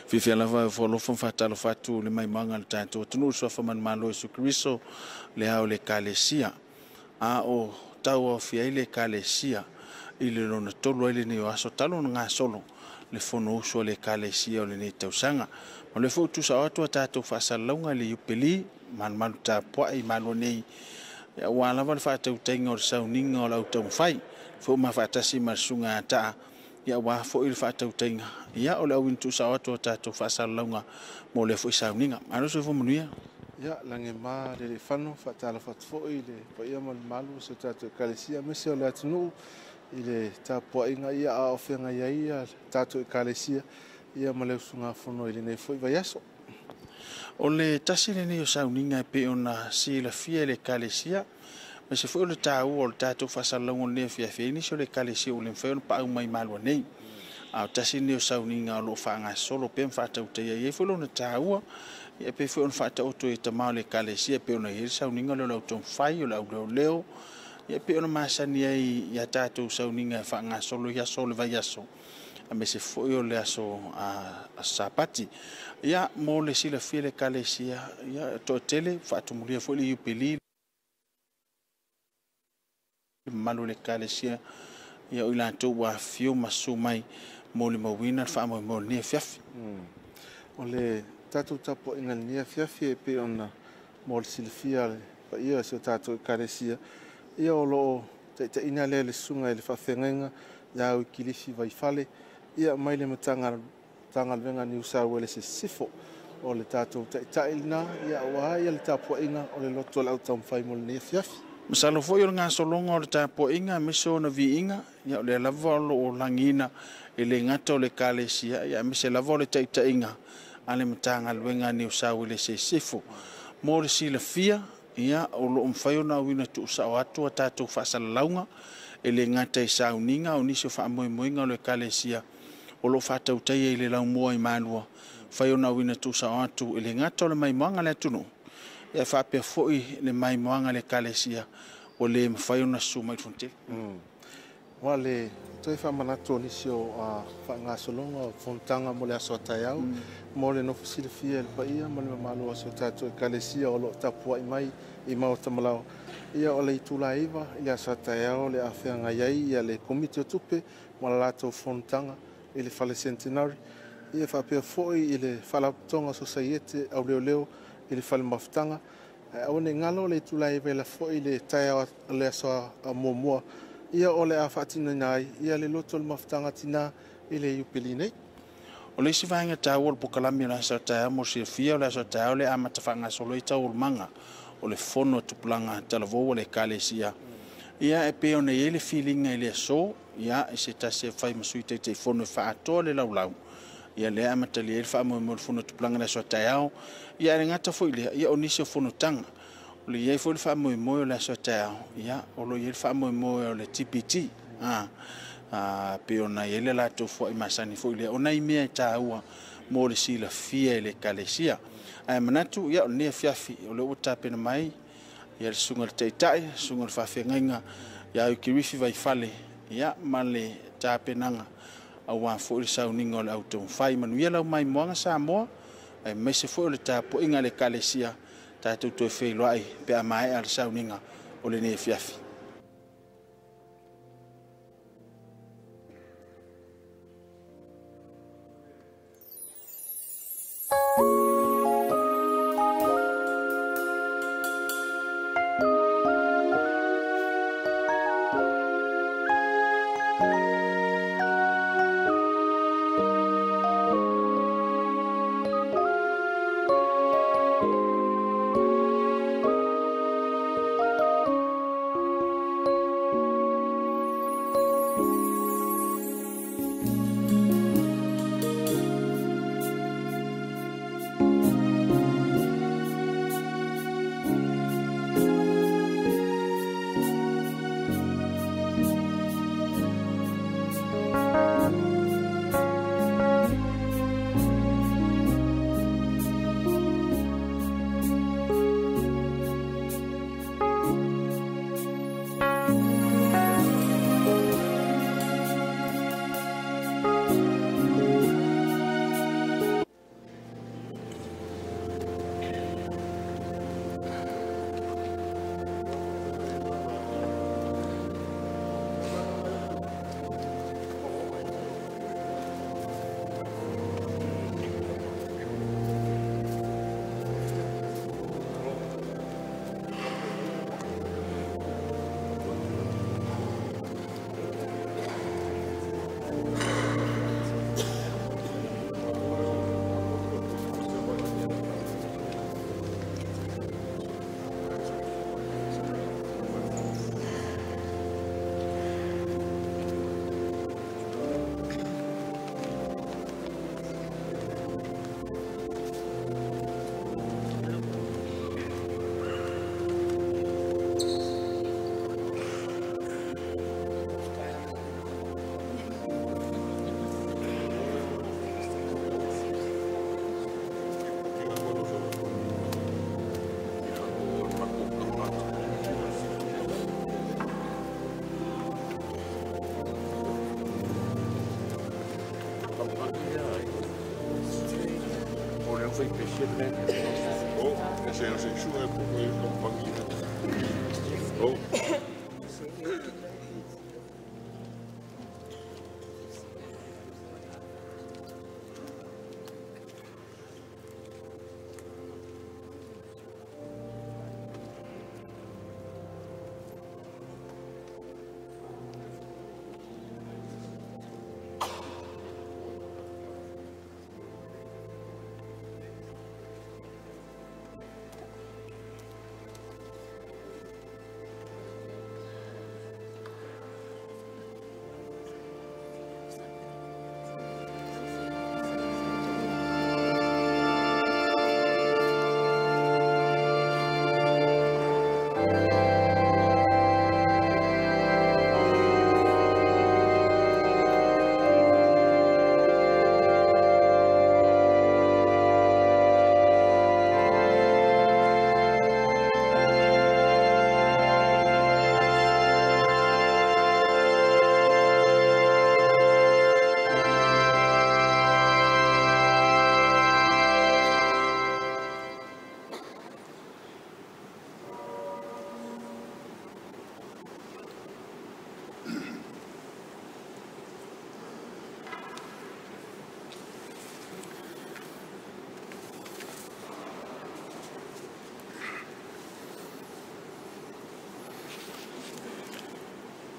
Fifia lava folofo fatalo fatu le mai manga le tato tunu so fa man malo Yesu Kristo le ao le kalesia a o tau fia ile kalesia ile lona tolo ile ni aso talo nga solo le fono uso le kalesia o le ne tausanga ma le fo tu sa watu tato fa salonga le yupeli man man ta po ai malo nei ya wala va fa tau tengo sa uninga o la Taumafai fo ma fa tasi masunga ta ya wa fo il fa tau tenga ya o le win tu sa watu tato fa salonga mo le fo sa uninga ano so fo munia ya lange ma le fano fa tala fa fo ile pa ia mal malu so tato kalesia me se o le atunu ile ta po inga ia a ofenga ia tato kalesia ia ma le sunga fono ile nei fo vai aso o le tasi le ni o sauninga pe ona si la fia le kalesia ma se foi le tau o le tato fa salonga le fia ni so le kalesia o le fo pa mai malu nei a tasi ni o sauninga lo fa nga solo pe fa tau te ia fo le tau e pe foi on fa tau to e tama le kalesia pe ona ia sauninga lo Taumafai o le leo e pe ona masani ai ia tato sauninga fa nga solo ia solo vai aso me se foi o le aso a sapati ia mo le sila fia le kalesia ia to tele fa tumulia foi le yupeli malu le kalesia ia o la to wa fio masumai mo le mawina fa mo ni fiaf o le tato tapo inga ni fiaf e pe ona mo le sila fia pa ia so tato kalesia ia o lo te ina le sunga le fa fenga ya Uikilifi Vaifale ia mai le matanga venga ni usawa le sifo o le tato tailna ia wa ia le tapo inga o le Lotu la Taumafai mo le fiaf masalo foi o nga solonga o le tapo inga miso na vi inga ia le lava o langina ele ngata o le kalesia ia mise lava o le inga ale matanga venga ni usawa le sifo mo le sila fia ia o lo mfai na wina tu sa watu tato fa salonga ele ngata sauninga o niso fa moinga o le kalesia o lo fa tau tai le lau mo i manua fai ona wina tu sa watu ele ngata o le mai moanga le tunu ia fa pe foi le mai moanga le kalesia o le mfai ona suma i fonte wale toi fa manato nisio fa nga solonga fontanga mo le aso taiau mo le no fasilifia pa ia mo le malo aso tato kalesia o lo tapua i mai i mau tamalao ia o le itulaiva ia aso taiau le afenga iai ia le komiti tupe mo la lato fontanga ile fale centenary ia fa pe foi ile fala tonga society au leo ile fale maftanga o ne ngalo le itulaiva le foi ile taiau le aso momoa ia ole a fatina nai ia le Lotu le maftanga tina ile yupeli nei o le si vainga tau o pokalami la sa tau mo se fia le sa tau le amata fanga solo i tau manga o le fono tupulanga talavo le kalesia ia e pe ona ile feeling ile so ia e se tase fai masuite te fono fa ato le laulau ia le amata le fa mo fono tupulanga le sa tau ia le ngata foi le ia onisi fono tanga le ia foi fa mo le sa tau ia o lo ia fa mo le TPT pe ona ele la to fo i masani fo ile ona i mea taua mo le sila fia le kalesia ai manatu ia ne fiafi o le uta pena mai ia le sunga le taitai sunga le fafengainga ia Uikilifi Vaifale ia male tapenanga awa fo le sauninga o le Taumafai manuia lau mai moanga Samoa ai mese fo le tapo inga le kalesia tatu to fe loai pe mai al sauninga o le ne fiafi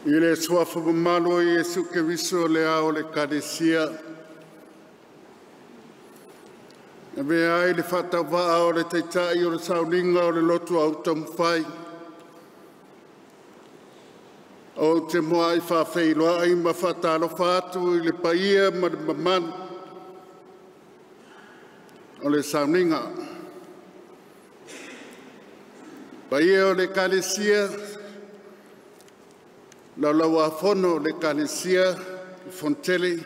Ile swafa malo Yesu ke viso le ao le kadesia. Ebe ai le whatawa ao le teitai o le sauninga o le lotu au Taumafai. O te moa i whawheiloa ai ma whatalo whatu i le paia ma le mamanu. O le sauninga. Paia o le kadesia. Lau afono le kalesia, fontele,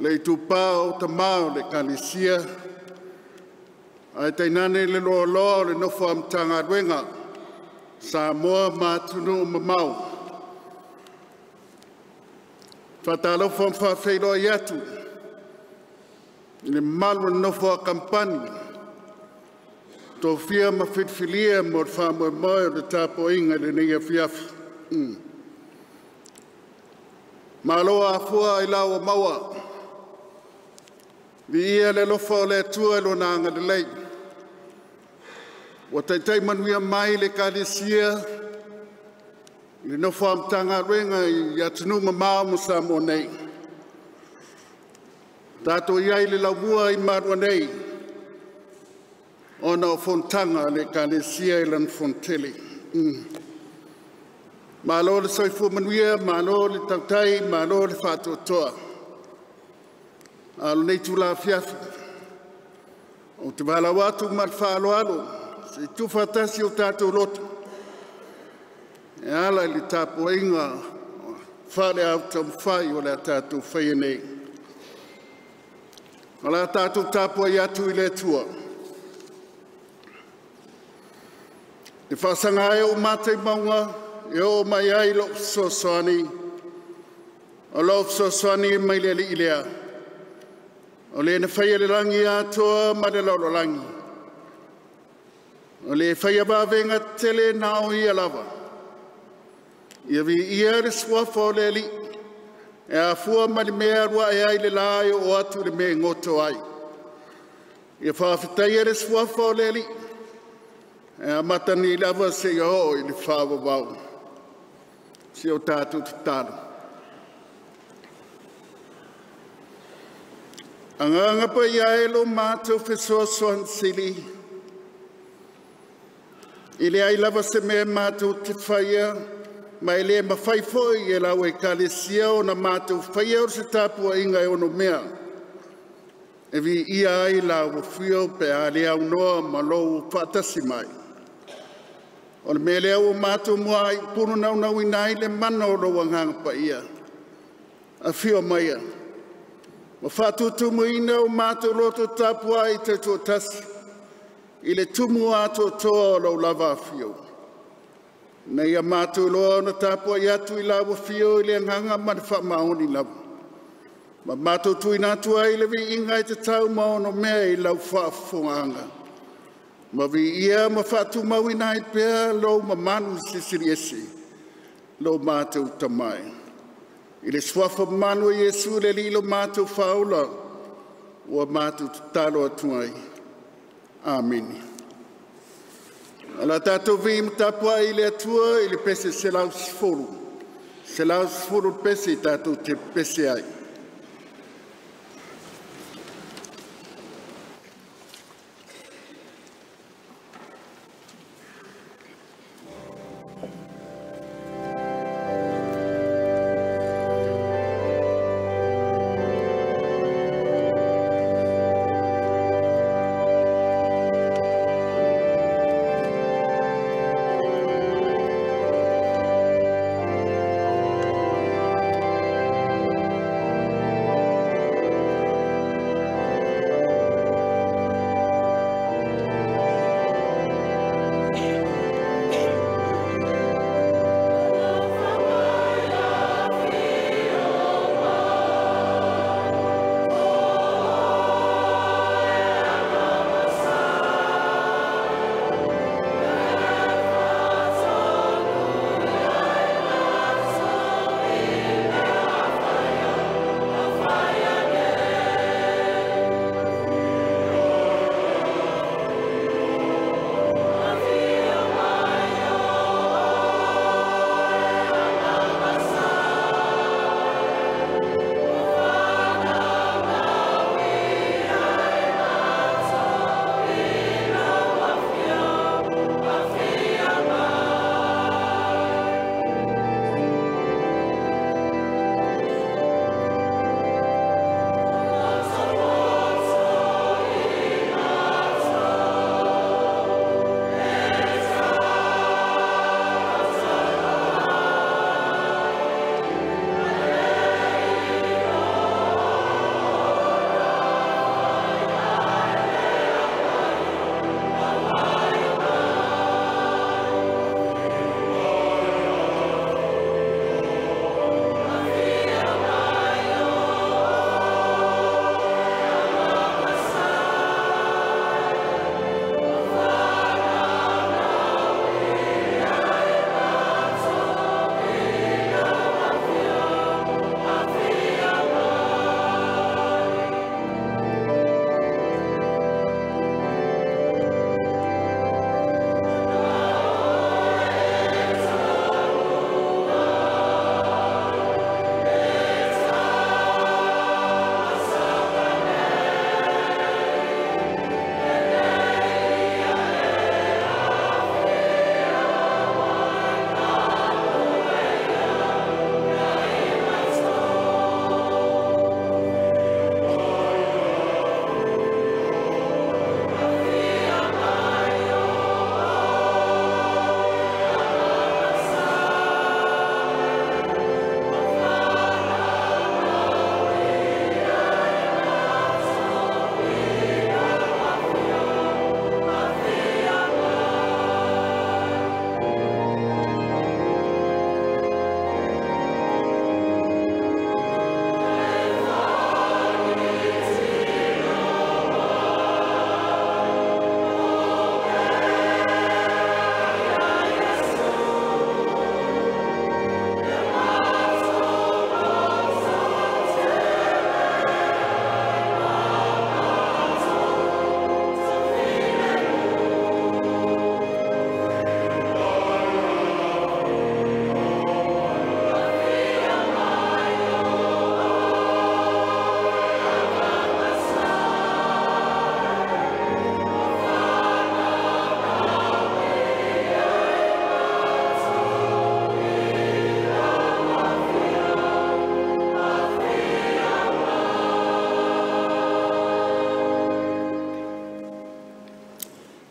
le tupao tamao le kalesia, ai tainane le loa le nofo amtanga ruenga, Samoa matunu mamau. Fatalo fom whawheiroa iatu, le malu nofo a kampani, tō whia ma whitwhilia mo le whamoe moe o le tāpo inga le nea whiafu. Maloa a fua i lawa maua. Vi ia le lofa o le atua lo nanga le lei. Wa taitai manuia mai le kalesia. Le nofa amtanga renga i atunu mamao mo Samoa nei. Tato iai le laumua i marua nei. Ona o fontanga le kalesia i lan fontele. Malo le soifu manuia, malo le tautai, malo le whātotoa. Alo nei tula fiafu. O te wala watu mat whaaloalo, se tu whatasi o tātou Lotu. E ala li tāpo inga, whare au Taumafai o le tātou whaia nei. O la tātou tāpo i atu i le tua. E whasanga e o mātei maunga, e o mai ai lo sosoani, o lo sosoani mai le ilea. O le na whaia le langi atoa ma le lolo langi. O le whaia wawenga tele nao i alawa. Ia vi ia le swafa o le li, e a fua ma le mea rua e ai le lai o atu le mea ngoto ai. Ia whawhitai e le swafa o le li, e a matani lava se i ho i le whawa wau. Se o tātou tutaro. Anganga pa ia elo mātou whesoa soan sili. Ile ai lava se mea mātou te whaia, ma ele mawhaifoi e lau e kalesia o na mātou whaia o se tāpua inga e ono mea. E vi ia ai lau whio pe ale au noa ma lou whatasi mai. O le mele au o mātou mua i punu nau nau inai le mana o roa nganga pa ia. A whio maia. Ma whātu tumu ina o mātou roto tāpua i te tō tasi. I le tumu ato toa o lau lava a whio. Nei a mātou loa na tāpua i atu i lawa whio i le nganga ma le wha maoni lava. Ma mātou tui nātua i le vi inga i te tau maono mea i lau whaafonga. Ma vi ia ma whaatu mau ina i pēr lo ma manu sisiriesi, lo mātou tamai. I le swafa manu i Yesu le lilo mātou whaula, ua mātou talo atuai. Amen. Ala tātou vi mtapua i le atua i le pese selau sifuru. Selau sifuru pese i tātou te pese ai.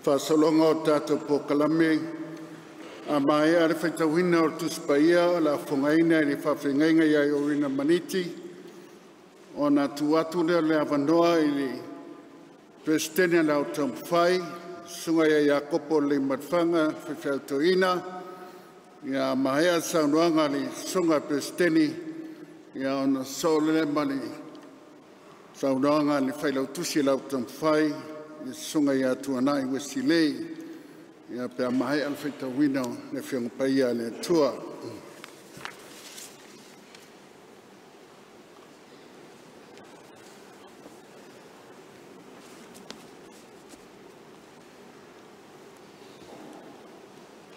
Whasolonga o tātou pokalame, a mai are whaitawina o tuspaia, la whangaina i whawhengainga iai o rina maniti, o nā tuatu lea le avanoa i li Presidente la o Taumafai, sunga ia kopo le matwhanga whawhautoina, ia mahea saunuanga li sunga Presidente, ia ona so le mali Whaunanga ni whailau tusi lau Taumafai, i sunga ia tuana i Wesilei, ia pia mahe alwhaita wina ne whiangapaia le tua.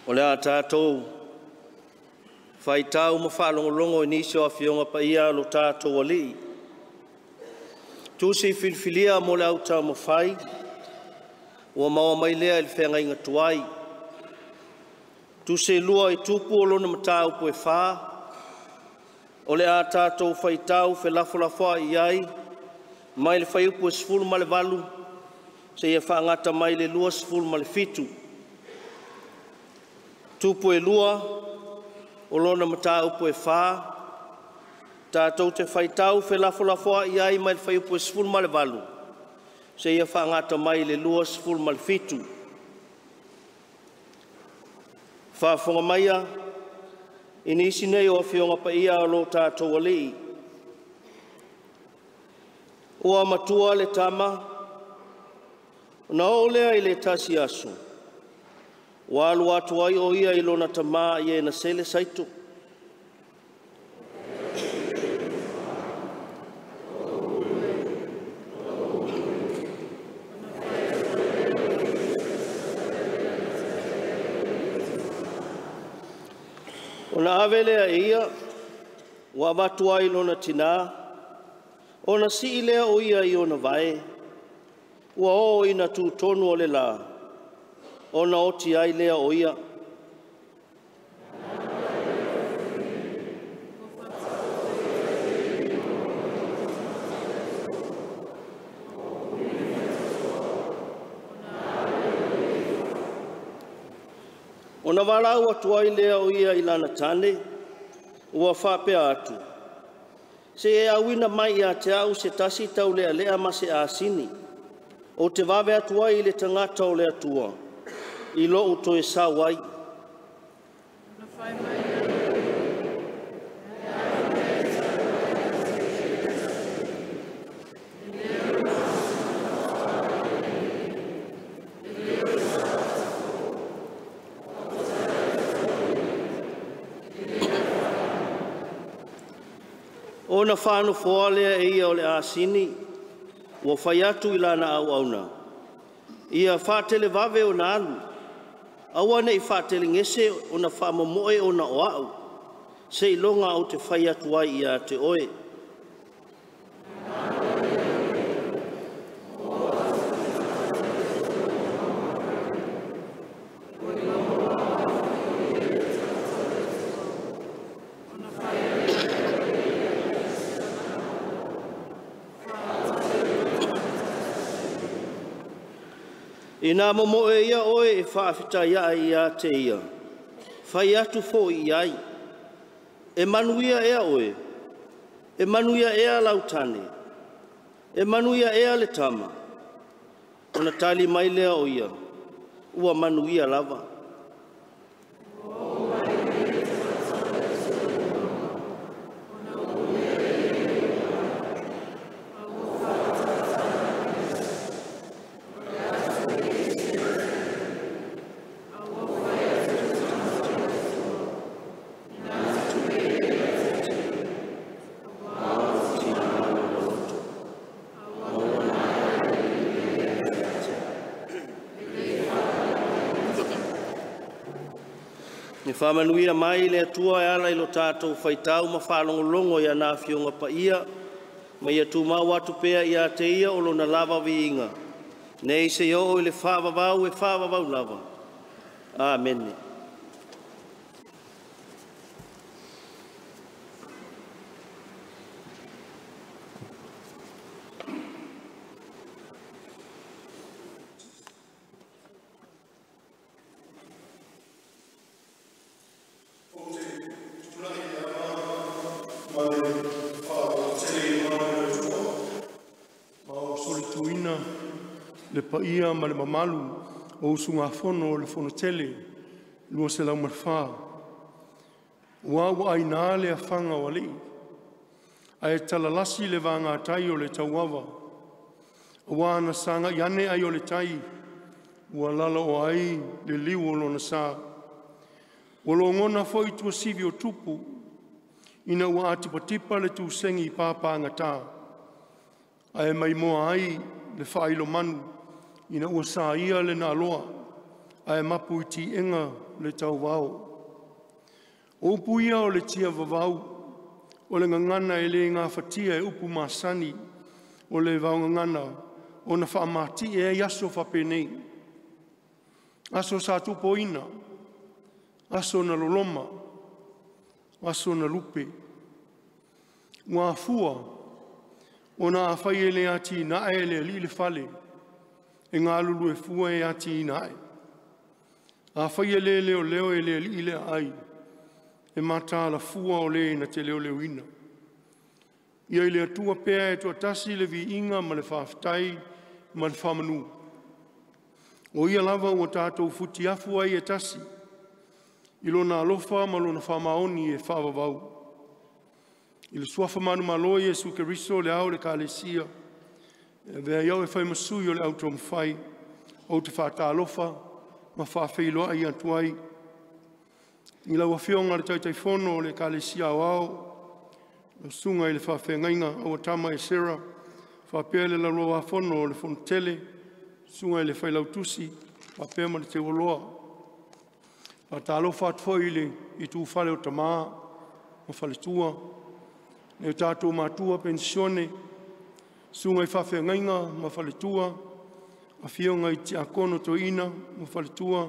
O lea tātou, whai tau ma whalongolongo i nisi o a whiangapaia lo tātou alii. Tusi filfilia mo le au Taumafai, ua maua mai lea i le whenga inga tuai. Tusi lua i tupu o lona matau po e whā, o le a tātou whai tau whelafolafoa i ai, mai le whai upu e sifuru ma le valu, se ia whaangata mai le lua sifuru ma le fitu. Tupu e lua, o lona matau po e whā, tātou te whaitau whelafolafoa i ai mai le whaiupu e sifuru ma le valu. Se ia whaangata mai le lua sifuru ma le fitu. Whaafonga maia, inisi nei o whiongapaia o lo tātou alii. Ua matua le tama, na olea i le tasi aso. Walu atu ai o ia i lona tama i e na sele saito. Ona avele a ia, wa watu ai lona tina, ona si ilea o ia i ona vae, ua o ina tu tonu o le la, ona oti ai lea o ia. Ona walau atu ai lea o ia i lana tane, ua whapea atu. Se e awina mai a te au se tasi tau lea lea ma se asini, o te wawe atu ai le tangata o lea tua, i lo uto e sa wai. Ona whānu whoalea e ia o le asini, ua whai atu i lana au auna. Ia whātele wawe o na alu, awane i whātele ngese o na whāmamoe o na o au, se i longa au te whai atu ai ia te oe. Ina momo e ia oe e whaafita ia ia te ia. Whai atu fo i ai. E manuia ea oe. E manuia ea lautane. E manuia ea le tama. Ona tali mai lea o ia. Ua manuia lava. Ni whamanuia mai le atua e ala ilo tātou whaitau ma whalongolongo ia nā whionga pa ia, ma ia tū mau atu pēa ia te ia o lona lava viinga. Nei se o le whāwawau e whāwawau lava. Amen. Le paia ma le mamalu o usunga fono le fono tele lua se lau marwha. Ua ai nā le afanga wali. A e talalasi le vanga tai o le tauawa. Ua na sanga iane ai o le tai. Ua lala o ai le liu o lona sā. Ua lo ngona foi tua sivi o tupu. Ina ua atipatipa le tu sengi I pāpā ngata. A e mai moa ai le whailo manu. Ina ua sā ia le nā loa. A e mapu iti enga le tau wau. O upu ia o le tia vavau. O le ngangana e le ngā whatia e upu māsani. O le vau ngangana. O na whaamati e aso whapenei. Aso sa tupo ina. Aso na loloma. Aso na lupe. Ua fua. O na awhai e le ati na e le li le fale. E ngā lulu e fua e ati na e. A whai e le leo leo e le li le ai. E mata la fua o le na te leo leo ina. Ia i le atua pēa e tua tasi le vi inga ma le whawhtai ma le whamanu. O ia lava ua tātou futi afu ai e tasi. I lona alofa ma lona whamaoni e whawawau. I le suafa manu maloi e suke riso le au le kālesia. E vea iau e whai masui o le au Taumafai. O te whata alofa ma whawhailoa I atuai. I lau a whionga le taitai whono o le kālesia au au. Le sunga I le whawhengainga au atama e sera. Whapea le lauloa whono o le whono tele. Sunga I le whailau tusi. Whapea ma le te woloa. Whata alofa atfoi le I tu whale o tamaa. Ma whale tua. Ne tātou mātua pensione. Sunga I whawhengainga ma whale tua. A whionga I te akono to ina ma whale tua.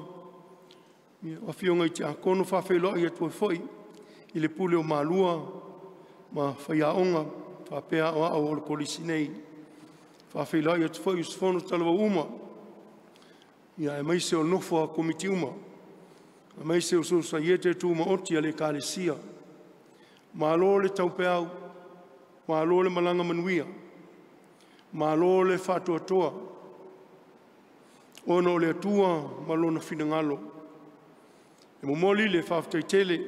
A whionga I te akono whawheloa I atua whoi. I le pule o mālua. Ma whaiaonga. Whapea o au o le polisi nei. Whawheloa I atua whoi usfono talawa uma. Ia e maise o nofo a komiti uma. A maise o sosa iete tu ma oti a le kālesia. Mālo le taupeau. Mālo le malanga manuia. Mālo le whatua toa. Ono le atua malona finangalo. E momoli le whawtai tele.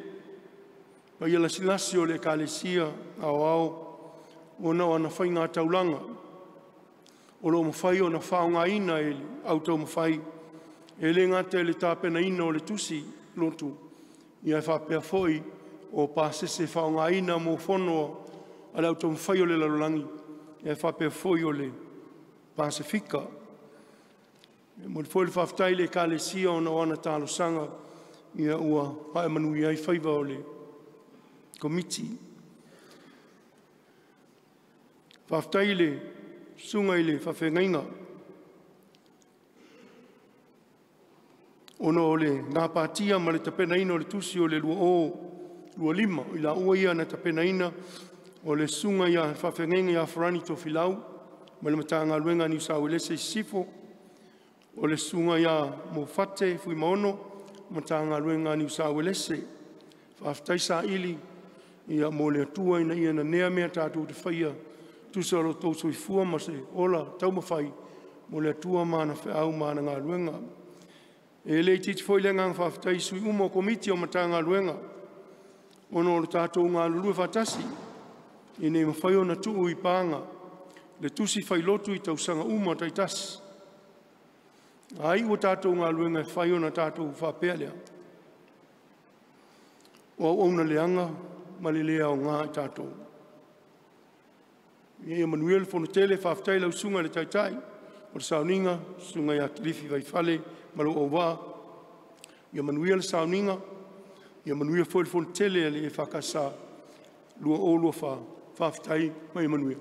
Pa ia lasilasi o le kālesia au au. Ona o ana whai ngā taulanga. O lo mawhai o na whaonga ina e au Taumafai. E le ngata le tāpena ina o le tusi Lotu. Ia e whapea foi o pāsese whaonga ina mo whono a le au Taumafai o le lalolangi. Ia e whapea foi o le Pasifika. Mo le foi le whaftai le kālesia o na wana tālo sanga. Ia ua hae manui ai whaiva o le Komiti. Whaftai le sunga I le whawhengainga. Ono o le ngā pātia ma le tapena ina o le tusi o le lua lima. I la ua ia na tapena ina o le sunga ia whawhengainga ia wharani to filau. Ma le matanga luenga ni usawelese sifo. O le sunga ia mo fate fui maono. Matanga luenga ni usawelese. Whaftai sa ili. Ia mo le atua ina ia na nea mea tātou te whaia. Tusa ro tau soi fua ma se ola Taumafai. Mo le atua mana whiau mana ngā luenga. E le titi foi le ngang whaftai sui umo komiti o matanga luenga. Ono le tātou ngā lulu whatasi. I ne mawhai o na tuu I pānga. Le tusi whai lotu I tausanga uma taitasi. Ai o tātou ngā luenga whai o na tātou whapea lea. O auna leanga ma le lea o ngā tātou. Ia Manuel fono tele whaftai lau sunga le taitai. O le sauninga, sunga ia Uikilifi Vaifale, malo o wā. Ia Manuel sauninga. Ia Manuel fono tele le whakasa. Lua o lua whaftai mai Manuel.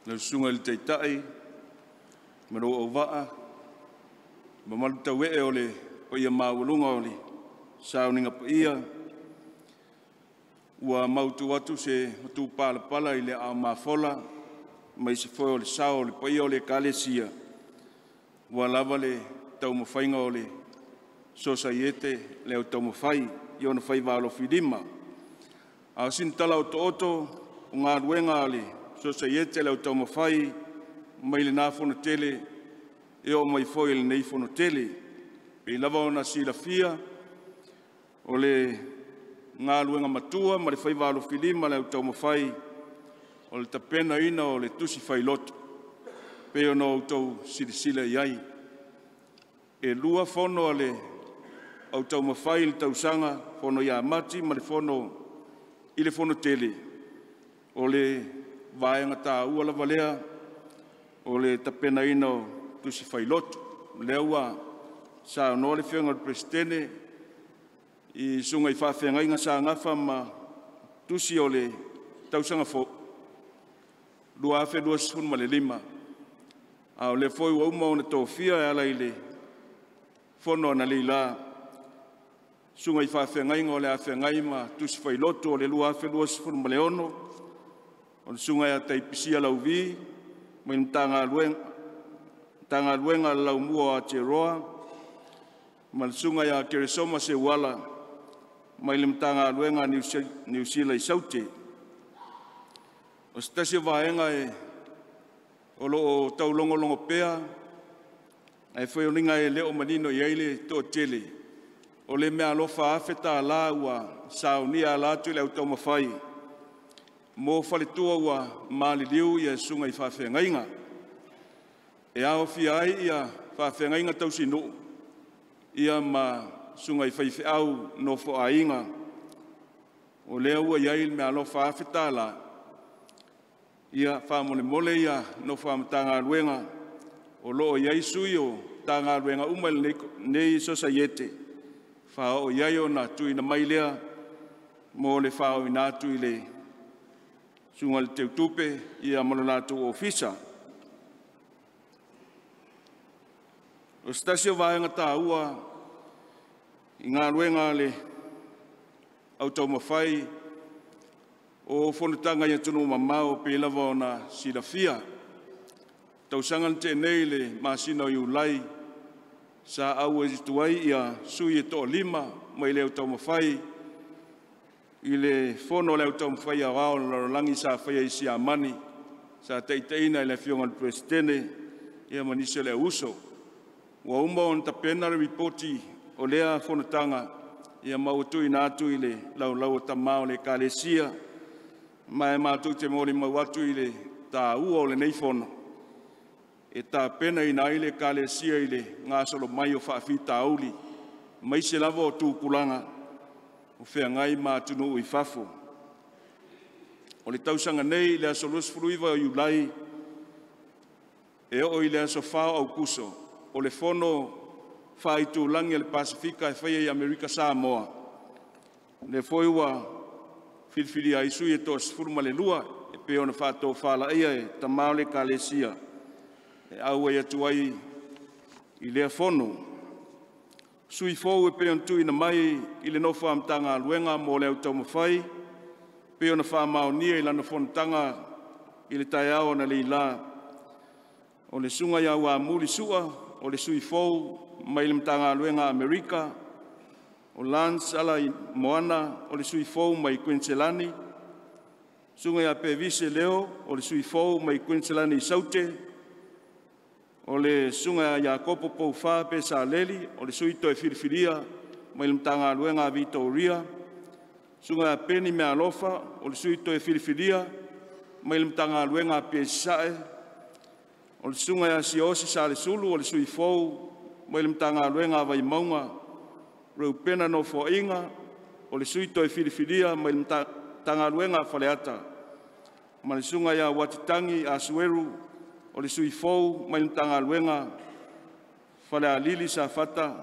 Lau sunga le taitai, malo o waa, mamalu tau e o le o ia maulunga o le sauninga pa ia, ua mautu atu se matu pala pala I le a mafola, mai se foi o le sao o le pa ia o le kālesia, ua lava le Taumafaiga o le sosaiete le o Taumafai, I ona whai wālo whilima. A sin tala o oto o ngā ruenga le sosaiete le o Taumafai, mai le nāwhona tele, e o mai foi le nei fono tele. Pe lava ona silafia o le ngā luenga matua, ma le whai walo filima le Taumafai, o le tapena ina o le tusi whai Lotu. Pe o no tau sirisila iai. E lua fono le au Taumafai le tausanga, fono ia mati, ma le fono i le fono tele. O le vaenga tā ua la valea, o le tapena ina o tusi whai Lotu. Lea ua sa no le whianga le presidente, i sunga i whawhenga inga sa ngafa ma tusi o le tausanga fo. Lua awhe lua sifun ma le lima. A o le foi wa uma o na tōwhia e ala i le fono na leila. Sunga i whawhenga inga o le awhenga ima tusi whai Lotu o le lua awhe lua sifun ma le ono. O le sunga ia taipisia lau vi, mai mtanga luenga lau mua a te roa. Ma le sunga ia keresoma se wala, mai le mtanga luenga New Zealand i saute. O stasi vaenga e o loo tau longo pea, ai foi o ninga e leo manino i eile tō tele. O le mea lofa awheta la ua saunia la tu le au Taumafai. Mo whaletua ua maali liu ia sunga i whawhengainga. E ao fia ai ia whawhengainga tau sinu. Ia ma sunga i whaiwhi au no fo ainga. O lea ua iai mea lofa awheta la. Ia whamole mole ia no whamatanga luenga. O loo iai sui o tanga luenga umal nei societe. Whao iai o na tui na mailea. Mo le whao i nā tui le sunga le teutupe ia malonatu ofisa. O stasio vaenga tā ua i ngā luenga le au Taumafai o whanutanga ia tunu mamao pe lava o na silafia. Tausangan te nei le masina i ulai sa au e tuai ia sui e toa lima mai le au Taumafai i le fono le au Taumafai a wao la langi sa whaia i si amani sa teiteina i le fionga le presidente ia manise le uso. Wa umba on tapena le ripoti o lea whanutanga ia mautui nātu i le lau o tamao le kalesia mai mātou te mori mauatu i le tā ua o le nei fono. E tā pena i nai le kalesia i le ngā solo mai o whaafita auli mai se lava o tūpulanga o whea ngai mātunu i whafo. O le tausanga nei le asolus fruiva o iulai e o i le aso whao au kuso o le fono whaitu langi le Pasifika e whaia i Amerika Samoa. Le foiwa filfili a isu e tos furma le lua e pe ona whātou whala ia e tamao le kalesia e au e atuai i lea fono. Sui fōu e pe on tui na mai i le no whaamtanga luenga mo le au Taumafai pe ona whaamaunia i lana whanutanga i le tai ao na le ila. O le sunga ia ua muli sua o le sui fōu mai le mtanga luenga Amerika. O Lance ala i Moana o le sui fōu mai Queensland. Sunga ia pe vise leo o le sui fōu mai Queensland i saute. O le sunga ia kopo pou wha pe sa leli o le sui toe whiriwhiria mai le mtanga luenga Victoria. Sunga ia peni mea lofa o le sui toe whiriwhiria mai le mtanga luenga pe sae. O le sunga ia si osi sa le sulu o le sui fōu mai le mtanga luenga vai maunga. Reu pena no fo inga, o le sui toi whiriwhiria mai le tanga luenga whaleata. Ma le sunga ia watitangi a sueru, o le sui fōu mai le tanga luenga whalea lili sa whata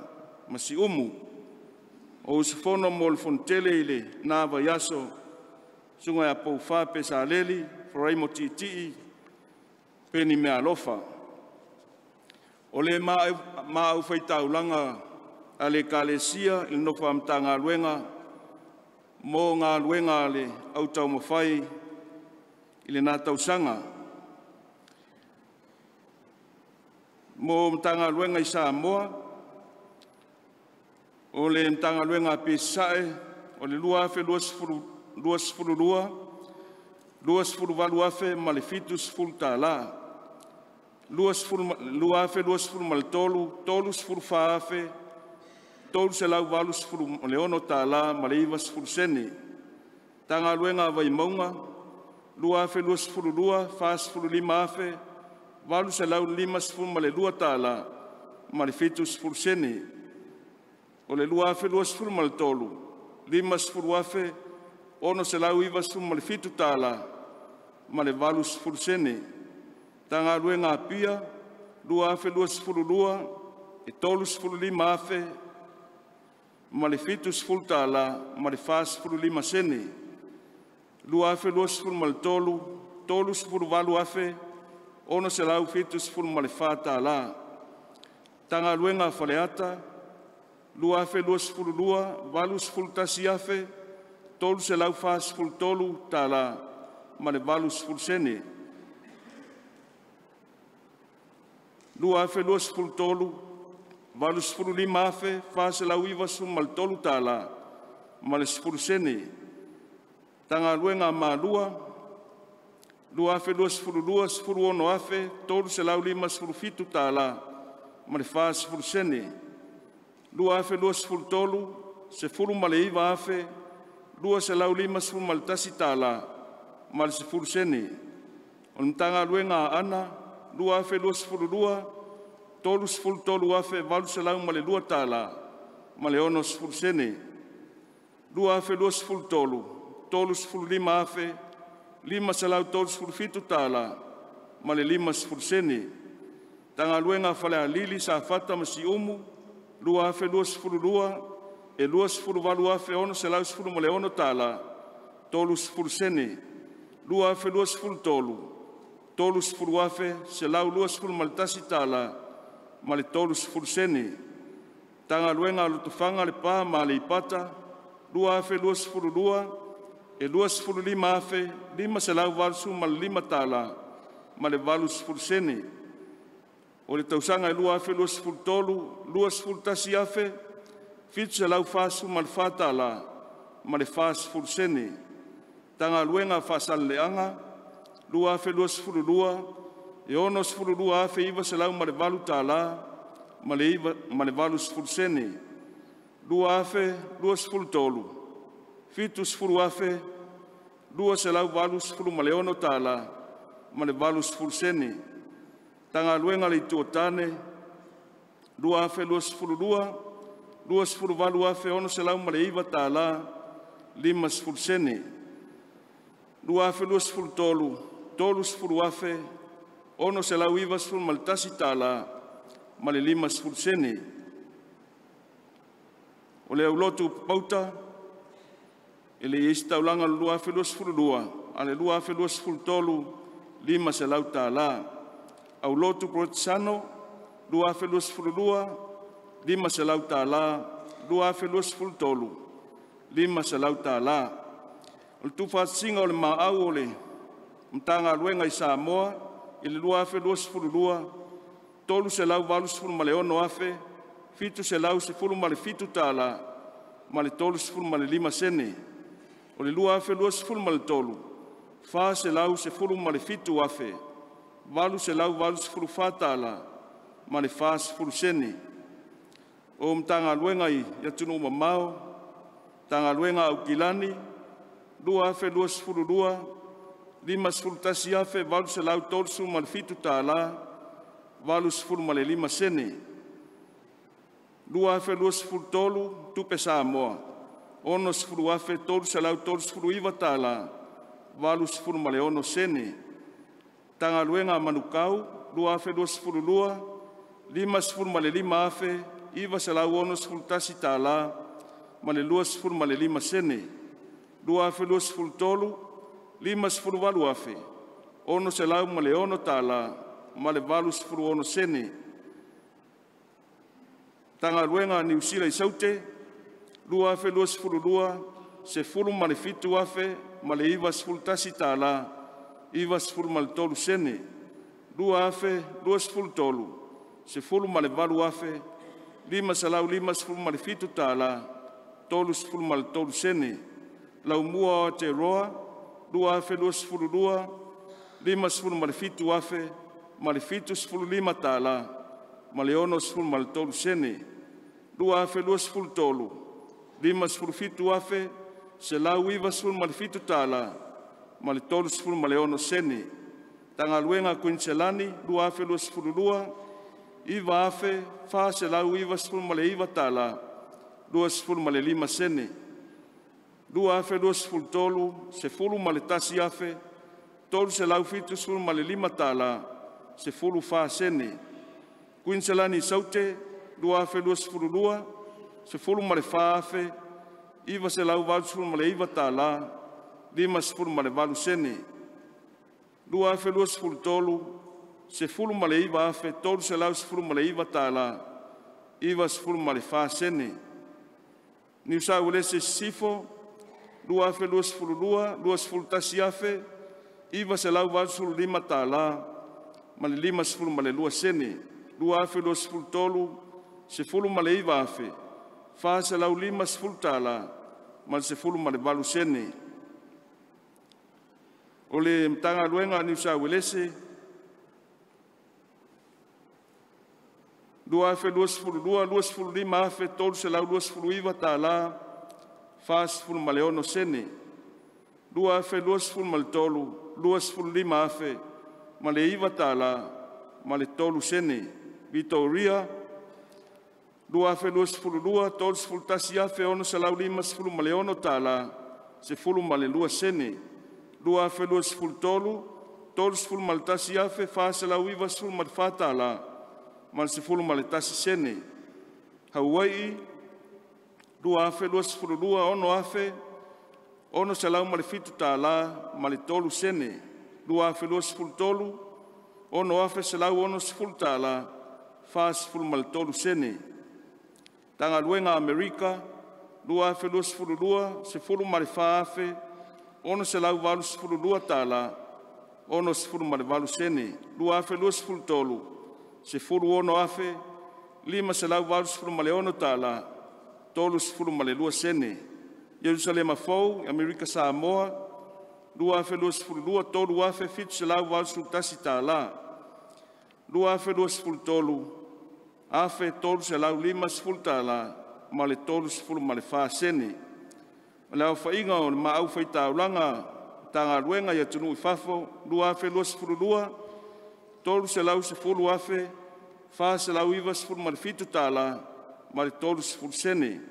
ma si umu. O usifono mo le fontele i le nāwa yaso, sunga ia pou whape sa leli, wharaimo tii, peni mea lofa. O le maa au whaitaulanga a le kalesia i no whaamtanga luenga mō ngā luenga le au Taumafai i le nā tausanga. Mō mtanga luenga i Samoa, o le mtanga luenga pe sae, o le lua afe luas furu valu afe ma le fitus furu tā la. lua afe lua sefulu ma le tolu sefulu faafe, tolu se lau valu sefulu ma le ono tālā ma le iwa sefulu seni. Tanga luenga vai maunga, lua afe lua sefulu lua, fa sefulu lima afe, valu se lau lima sefulu ma le lua tālā ma le fitu sefulu seni. O le lua afe lua sefulu ma le tolu, lima sefulu afe, ono se lau iwa sefulu ma le fitu tālā ma le valu sefulu seni. Tanga luenga apia, lua afe lua sefulu lua, e tolu sefulu lima afe, ma le fitu sefulu tālā ma le fa sefulu lima seni. Lua afe lua sefulu ma le tolu sefulu valu afe, ono se lau fitu sefulu ma le fa tālā. Tanga luenga faleata, lua afe lua sefulu lua, valu sefulu tasi afe, tolu se lau fa sefulu tolu tālā ma le valu sefulu seni. Lua afe lua sefulu tolu, valu sefulu lima afe, fa se lau iwa sefulu ma le tolu tālā ma le sefulu seni. Tanga luenga malua, lua afe lua sefulu lua, sefulu ono afe, tolu se lau lima sefulu fitu tālā ma le fa sefulu seni. Lua afe lua sefulu tolu, sefulu ma le iwa afe, lua se lau lima sefulu ma le tasi tālā ma le sefulu seni. O le tanga luenga ana, lua afe lua sefulu lua, tolu sefulu tolu afe, valu se lau ma le lua tālā ma le ono sefulu seni. Lua afe lua sefulu tolu sefulu lima afe, lima se lau tolu sefulu fitu tālā ma le lima sefulu seni. Tanga luenga fale a lili sa fata ma si umu, lua afe lua sefulu lua, e lua sefulu valu afe, ono se lau sefulu ma le ono tālā, tolu sefulu seni. Lua afe lua sefulu tolu sefulu afe, se lau lua sefulu ma le tasi tālā ma le tolu sefulu seni. Tanga luenga lo tufanga le pā ma le ipata, lua afe lua sefulu lua, e lua sefulu lima afe, lima se lau valu ma le lima tālā ma le valu sefulu seni. O le tausanga e lua afe lua sefulu tolu, lua sefulu tasi afe, fitu se lau fasu ma le fa tālā ma le fa sefulu seni. Tanga luenga fasale leanga, lua afe lua sefulu lua, e ono sefulu lua afe iwa se lau ma le valu tālā ma le valu sefulu seni. Lua afe lua sefulu tolu, fitu sefulu afe, lua se lau valu sefulu ma le ono tālā ma le valu sefulu seni. Tanga luenga le tuotane, lua afe lua sefulu lua sefulu valu afe, ono se lau ma le iwa tālā, lima sefulu seni. Lua afe lua sefulu tolu sefulu afe, ono se lau iwa sefulu ma le tasi tālā ma le lima sefulu seni. O le au lotu pauta, e le isi taulanga lua afe lua sefulu lua, ale lua afe lua sefulu tolu, lima se lau tālā. Au lotu protisano, lua afe lua sefulu lua, lima se lau tālā, lua afe lua sefulu tolu, lima se lau tālā. O le tuwhasinga o le maau o le mtanga luenga I Samoa, I le lua afe lua sefulu lua, tolu se lau valu sefulu ma le ono afe, fitu se lau sefulu ma le fitu tālā, ma le tolu sefulu ma le lima seni. O le lua afe lua sefulu ma le tolu, fa se lau sefulu ma le fitu afe, valu se lau valu sefulu fa tālā, ma le fa sefulu seni. O mtanga luenga I yatunu mamao, tanga luenga au kilani, lua afe lua sefulu lua, lima sefulu tasi afe, valu se lau tolu sefulu ma le fitu tālā, valu sefulu ma le lima seni. Lua afe lua sefulu tolu, tupe Samoa, ono sefulu afe, tolu se lau tolu sefulu iwa tālā, valu sefulu ma le ono seni. Tanga luenga manukau, lua afe lua sefulu lua, lima sefulu ma le lima afe, iwa se lau ono sefulu tasi tālā, ma le lua sefulu ma le lima seni. Lua afe lua sefulu tolu, lima sefulu valu afe, ono se lau ma le ono tālā, ma le valu sefulu ono seni. Tanga luenga ni usila I saute, lua afe lua sefulu lua, sefulu ma le fitu afe, ma le iwa sefulu tasi tālā, iwa sefulu ma le tolu seni. Lua afe lua sefulu tolu, sefulu ma le valu afe, lima se lau lima sefulu ma le fitu tālā, tolu sefulu ma le tolu seni. Lau mua o te roa, lua afe lua sefulu lua, lima sefulu ma le fitu afe, ma le fitu sefulu lima tāla, ma le ono sefulu ma le tolu sene, lua afe lua sefulu tolu, lima sefulu fitu afe, se lau iwa sefulu ma le fitu tāla, ma le tolu sefulu ma le ono sene, tanga luenga Quincelani, lua afe lua sefulu lua, iwa afe, fa se lau iwa sefulu ma le iwa tāla, lua sefulu ma le lima sene, lua afe lua sefulu tolu, sefulu ma le tasi afe, tolu se lau fitu sefulu ma le lima tāla, sefulu fa sene. Quincelani saute, lua afe lua sefulu lua, sefulu ma le fa afe, iwa se lau valu sefulu ma le iwa tāla, lima sefulu ma le valu sene. Lua afe lua sefulu tolu, sefulu ma le iwa afe, tolu se lau sefulu ma le iwa tāla, iwa sefulu ma le fa sene. Ni usa ulese sifo, lua afe lua sefulu lua, lua sefulu tasi afe, iwa se lau valu sefulu lima tāla, ma le lima sefulu ma le lua sene. Lua afe lua sefulu tolu, sefulu ma le iwa afe, fa se lau lima sefulu tāla, ma le sefulu ma le valu sene. O le mtanga luenga ni usa ulese, lua afe lua sefulu lua, lua sefulu lima afe, tolu se lau lua sefulu iwa tāla, fa sefulu ma le ono sene. Lua afe lua sefulu ma le tolu, lua sefulu lima afe, ma le iwa tāla, ma le tolu sene. Vitoria, lua afe lua sefulu lua, tolu sefulu tasi afe, ono se lau lima sefulu ma le ono tāla, sefulu ma le lua sene. Lua afe lua sefulu tolu, tolu sefulu ma le tasi afe, fa se lau iwa sefulu ma le fa tāla, ma le sefulu ma le tasi sene. Hawaii, lua afe lua sefulu lua, ono afe, ono se lau ma le fitu tāla, ma le tolu sene. Lua afe lua sefulu tolu, ono afe se lau ono sefulu tāla, fa sefulu ma le tolu sene. Tanga luenga Amerika, lua afe lua sefulu lua, sefulu ma le fa afe, ono se lau valu sefulu lua tāla, ono sefulu ma le valu sene. Lua afe lua sefulu tolu, sefulu ono afe, lima se lau valu sefulu ma le ono tāla, tolu sefulu ma le lua sene. Yerusalema fou, Amerika Samoa, lua afe lua sefulu lua, tolu afe, fitu se lau valu sefulu tasi tāla. Lua afe lua sefulu tolu, afe tolu se lau lima sefulu tāla, ma le tolu sefulu ma le fa sene. Le au whainga o le ma au whaitaulanga, tanga luenga ia tunu I fafo, lua afe lua sefulu lua, tolu se lau sefulu afe, fa se lau iwa sefulu ma le fitu tāla, ma le tolu sefulu sene.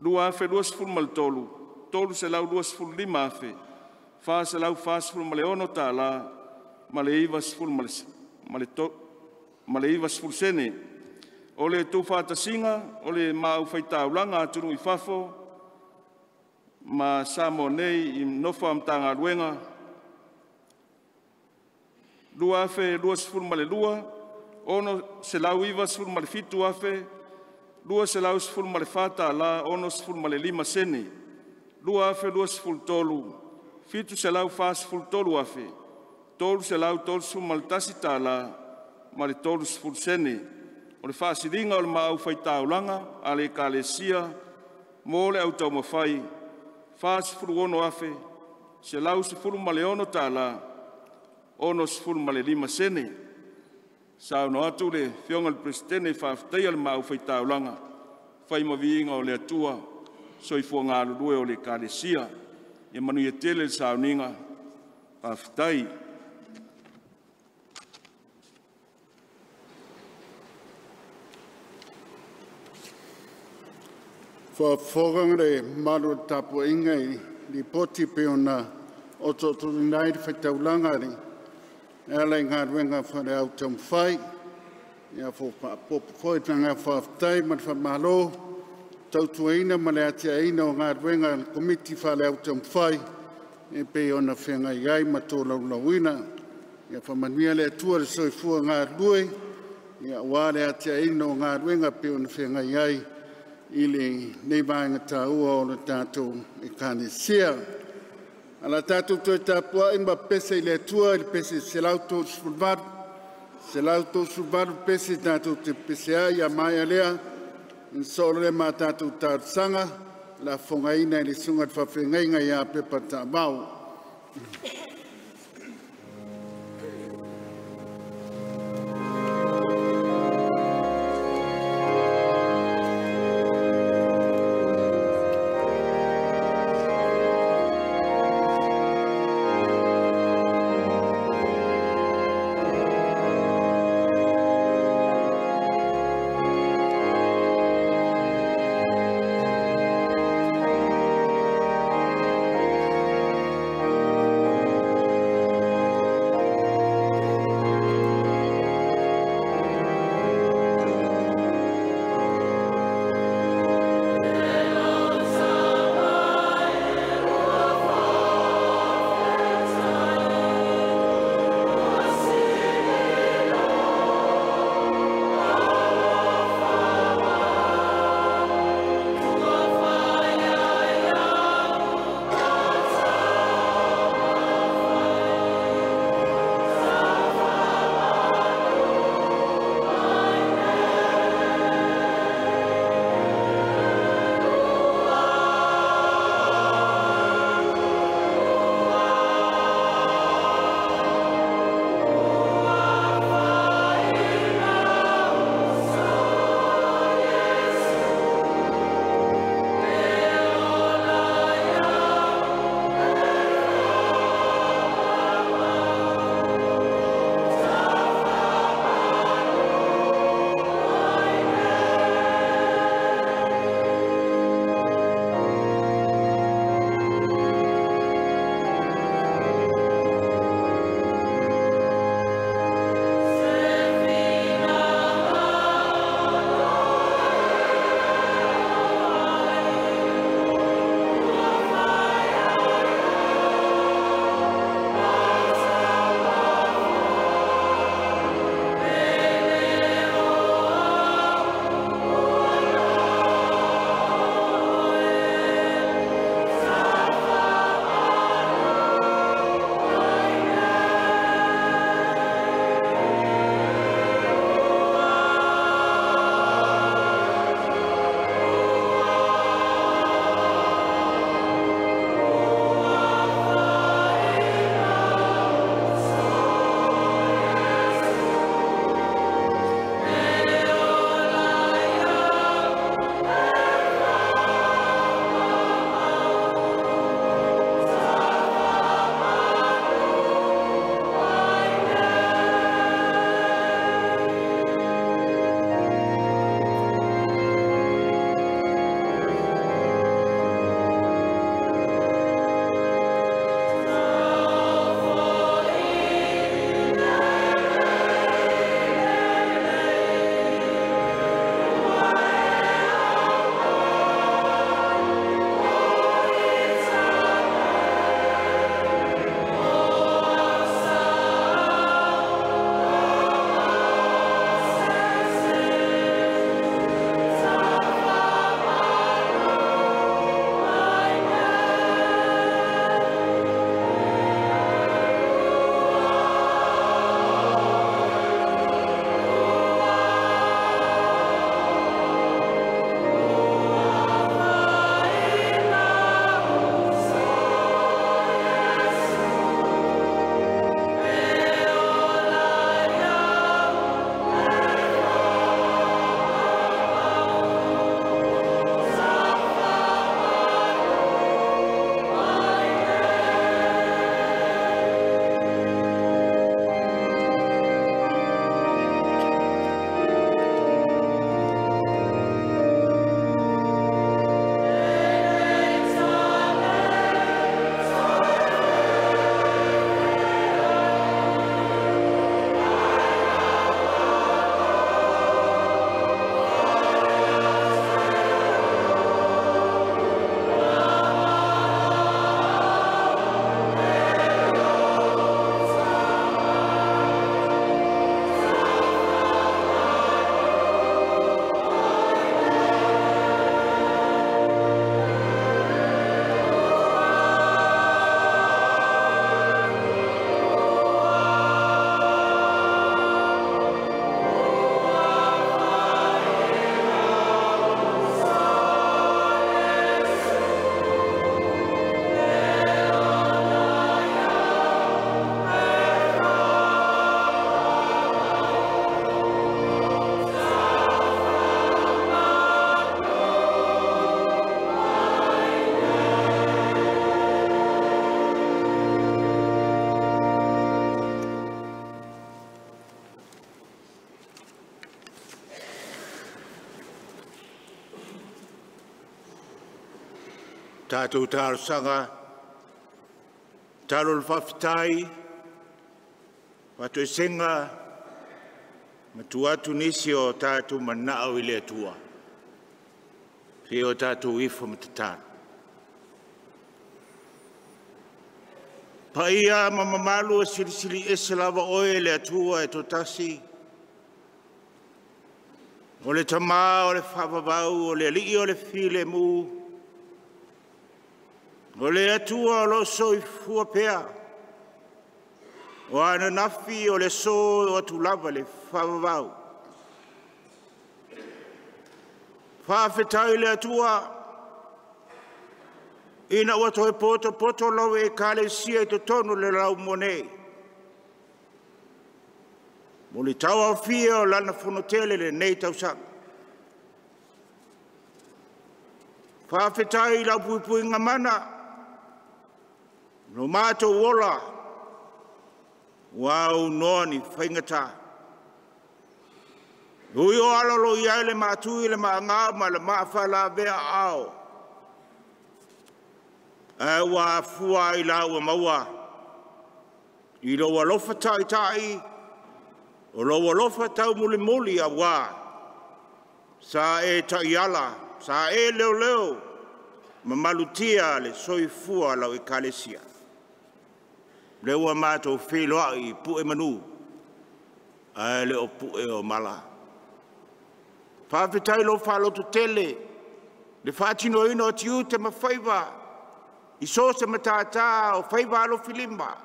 Lua afe lua sefulu ma le tolu, tolu se lau lua sefulu lima afe, fa se lau fa sefulu ma le ono tāla, ma le iwa sefulu ma le iwa sefulu sene. O le tau whātasinga, o le mau whaitaulanga atunu I fafo, ma Samoa nei I nofa amtanga luenga. Lua afe, lua sefulu ma le lua, ono se lau iwa sefulu ma le fitu afe, lua se lau sefulu ma le whātala, ono sefulu ma le lima sene. Lua afe, lua sefulu tolu, fitu se lau wha sefulu tolu afe, tolu se lau tolu sefulu ma le tasi tāla, ma le tolu sefulu sene. O le whaasiringa o le maau whaitaulanga, a le kalesia, mō le au Taumafai, whaasifuru ono afe, se lau sifuru ma le ono tāla, ono sifuru ma le lima sene. Sa ono atu le whionga le presidente whaafteia le maau whaitaulanga, whaimawiinga o le atua, soifua ngā lulue o le kalesia, e manu ia tele le sauninga, whaaftai. Whawhoranga maru tapu ingai li poti peona o tōtu nai whaitaulangari. Elai ngā ruenga whare au Taumafai. Ia popo koitanga whaftai man whamalo. Tautu eina male atia eina o ngā ruenga Komiti whare au Taumafai. E peona whenga iai matolau lauina. Ia whamanuia le atua le soifua ngā rue. Ia wale atia eina o ngā ruenga peona whenga iai. Ili nei vaenga tāua o le tātou e kānesia. Ala tātou toi tāpua imba pese I le atua ili pese se lau tō sfulvaru. Se lau tō sfulvaru pese tātou te pese a ia mai alea. Nsoro le mā tātou tārsanga. La whongaina ili sungat whawhengainga ia pepa tāmau. tātou sanga, talo le whawhitai, watu senga, matuatu nisi o tātou manao i le atua. Whio tātou ifo matatana. Paia mamamalu a sirisiri ese lava oe le atua e totasi. O le tamā, o le whawawau, o le alii, o le file mu. O le atua o lo soi fua pea. O ana nafi o le so o atu lava le whawawau. Whawhetai le atua. Ina ua toi poto lau e kale sia e tonu le lau mone. Mo li taua fia o lana whanotele le nei tausanga. Whawhetai lau puipui ngamana. No mātou wola. Wau noni whaingata. Ui o alalo iai le mātui le maangā ma le maafala vea ao. Wa fua i lau maua. I loa lofa tai. O loa lofa tau muli a wā. Sa e tai ala. Sa e leo. Ma malutia le soi fua lau e kalesia. Leua mātou wheloa i pu e manu. A le o pu e o mala. Whawhetai lo whalotu tele. Le whātino ino tiu te mawhaiva. I so se matata o whaiva alo filimba.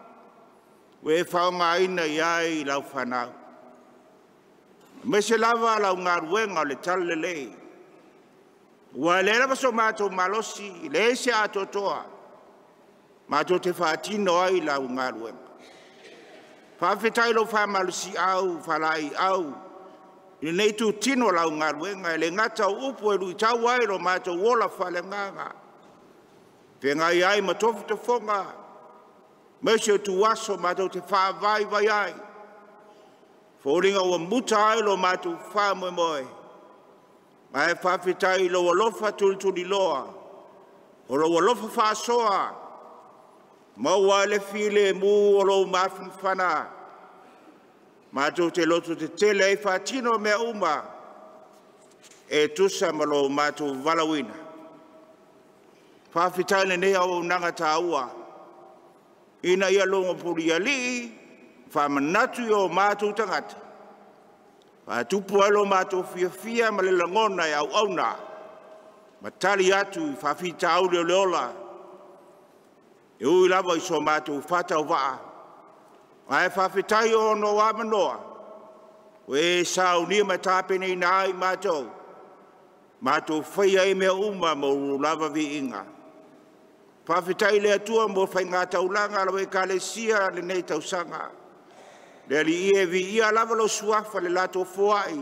We whaonga ina iai lau whanau. Me se lava lau ngā ruenga o le tale lei. Ua le lava so mātou malosi, le se ato toa. Mātou te whaatino ai lau ngā ruenga. Whawhetai lo whamalosi au, whalai au. I nei tu tino lau ngā ruenga, le ngata o upo e lui tau ai lo mātou wola whale nganga. Whenga iai ma tofu te whonga. Mesio tu waso mātou te whāwai vai ai. Whoringa ua muta ai lo mātou whāmoe moe. Mai whawhetai lo alofa tulituli loa. O lo alofa whāsoa. Maua le file mu o lo mawhin whana. Mātou te lotu te tele e whātino mea uma. E tusa ma lo mātou walawina. Whawhitai le nei au nanga tā ua. Ina ia longa puri ali, whamanatu i o mātou tangata. Whatupu alo mātou fia ma le langona e au auna. Matali atu i whawhita au leo leola. E ui lava i so mātou whatau waa. Ai whawhitai o no wamanoa. We sao nia ma tāpene i nā i mātou. Mātou whaia e mea uma mo lava vi inga. Whawhetai le atua mo whai ngā taulanga la wei kalesia le nei tausanga. Le ali ie vi ia lava lo suafa le lato foai.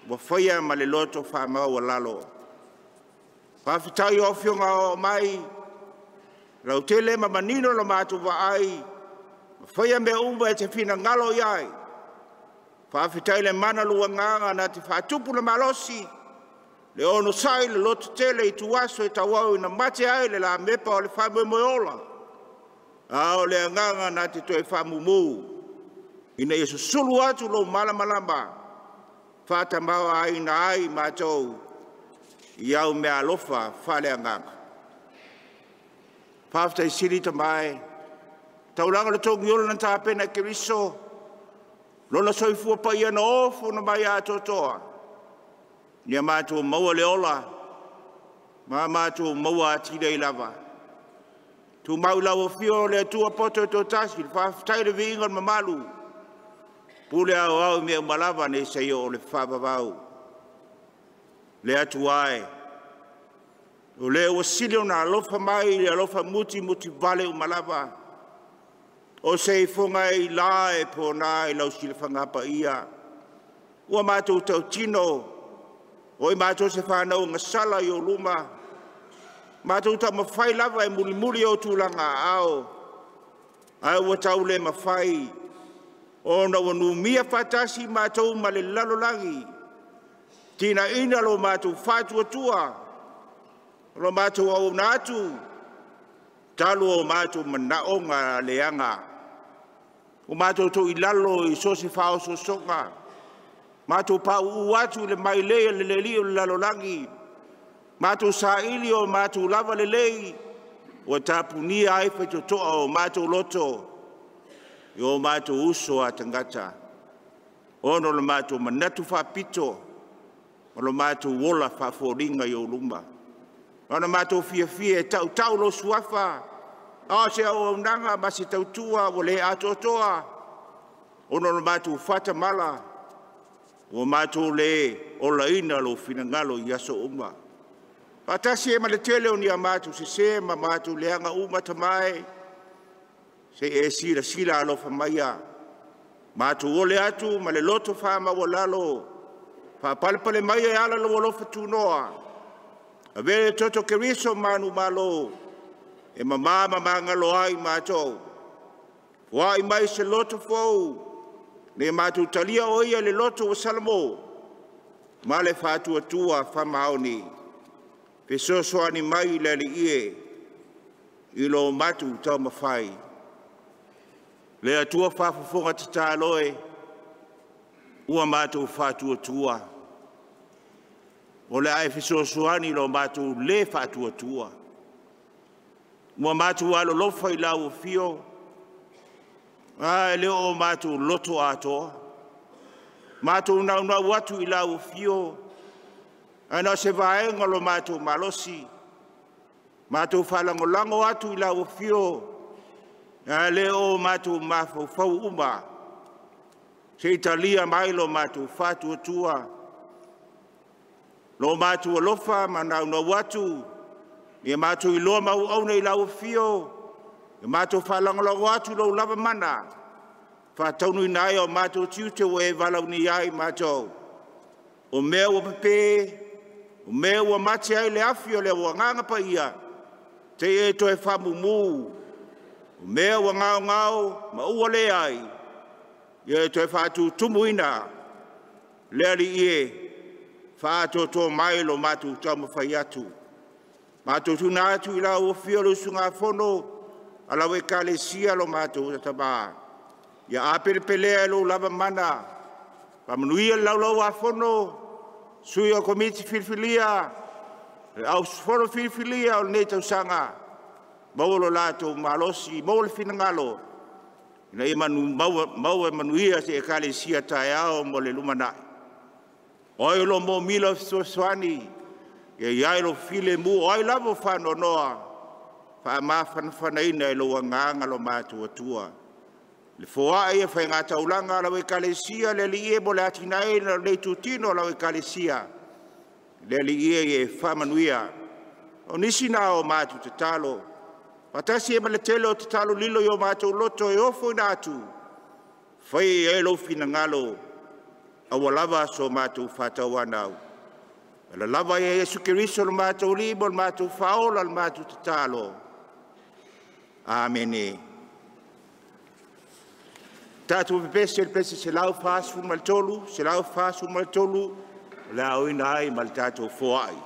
Mo whaia ma le loto whamau a lalo. Whawhetai o whionga o mai. Rau tele ma manino la mātou wa ai. Whaia mea umba e te whina ngalo iai. Whawhetai le mana lua nganga na te whatupu na malosi. Le ono sai le loto tele i tuaso e tawau ina mate ai le la mepa o le whamu moiola. Ao le anganga na te toi whamu mou. Ina yesu sulu atu lo malamalamba. Whata mawa ai na ai mātou. I au mea alofa whale anganga. Whaftai siri ta mai. Tauranga le tongi ola na tāpena ke riso. Lola soifua pa ia na ofo na mai a totoa. Nia mātua maua leola, mātua maua atida i lava. Tu mau lau fio le atua poto e tō tasi, whawhetai le viingon mamalu. Pule au mea malava ne sei o le whawawau. Le atu ai. O le ua silio na alofa mai, le alofa muti vale o malava. O sei fonga i la e pōna i lau silifangapa ia. Ua mātua tau tino, oi mātou se whanau ngā sala i o luma. Mātou ta mawhai lava e muri o tūlanga ao. Ai ua tau le mawhai. O na wanu mia whatasi mātou ma le lalolangi. Tina ina lo mātou whātua tua. lo mātou au nātu, talo o mātou manao ngā leanga. O mātou tō ilalo I sosi whao so songa. Mātou pa uatu le mai lea le leo le lalolangi. Mātou sa ili o mātou lava le lei. O tāpunia ai whaito toa o mātou loto. I o mātou uso a tangata. Ono le mātou manatu whapito. O le mātou wola whaforinga I o lumba. Ono mātou fia tau lo suafa. A se o nanga masi tautua o le atotoa. Ono le mātou whata mala. O mātou le o laina lo finangalo I aso uma. Patasi e maletele o ni a mātou se ma mātou leanga uma tamai. Se e sila alofa maia. Mātou o le atu ma le loto whama o lalo. Palpale maia e ala lo alofa tunoa. A vele toto keriso manu malo. E mamama mangalo ai mātou. Wai mai se loto fou. Ne mātou talia o ia le loto o salamo. Ma le whātua tua whamaoni. Pesosoani mai le li ie. I lo mātou taumafai. Le atua whafafonga te tāloe. Ua mātou whātua tua. O le ai pesosoani lo mātou le whātua tua. Ua mātou alo lofa I lau fio. Ai leo o mātou loto atoa. Mātou nau watu I lau fio. Ana se vaenga lo mātou malosi. Mātou whalangolango atu I lau fio. Ai leo o mātou mafau fau uma. Se italia mai lo mātou whātua tua. Lo mātou alofa ma nau watu. Ia mātou I loa mau au nei lau fio. Ia mātou whalangolango atu lo lava mana. Whātaunu I nai o mātou tiute o e walau ni ai mātou. O mea ua pepe. O mea ua mati ai le afi o le wanganga pa ia. Te e toe whamumu. O mea ua ngao ma ua le ai. Ia e toe whātu tumuina. Lea li ie. Whātou tō mai lo mātou taumafai atu. Mātou tuna atu I lau o fio lo sunga fono. Alau e kalesia lo mātou tataba. Ia apere pelea lo lava mana. Pamanuia lau a fono. Sui o komiti filfilia. Au fono filfilia o nei tau sanga. Maulo lato malosi. Maulo finangalo. Ina e mau e manuia se e kalesia tae ao mo le lumanai. Oi lo mo milo soani. Ia iai lo file mu. Oi lavo whano noa. Wha mawhanawhanaina e lo anganga lo mātua tua. Le foa e whai ngā taulanga lau e kalesia le li e mo le atinai na le tutino lau e kalesia. Le li e whamanuia. O nisi nā o mātu te talo. Patasi e male tele o te talo lilo i o mātu loto e ofo i nātu. Whai e lo fina ngalo. Awa lava so mātu whātau anau. La lava e Jesu Kiriso lo mātu libo lo mātu whaola lo mātu te talo. Amene. Tātou pepese le pese se lau whāsu mal tolu, se lau whāsu mal tolu, lau ina ai mal tātou foai.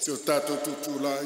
Se o tātou tutulai.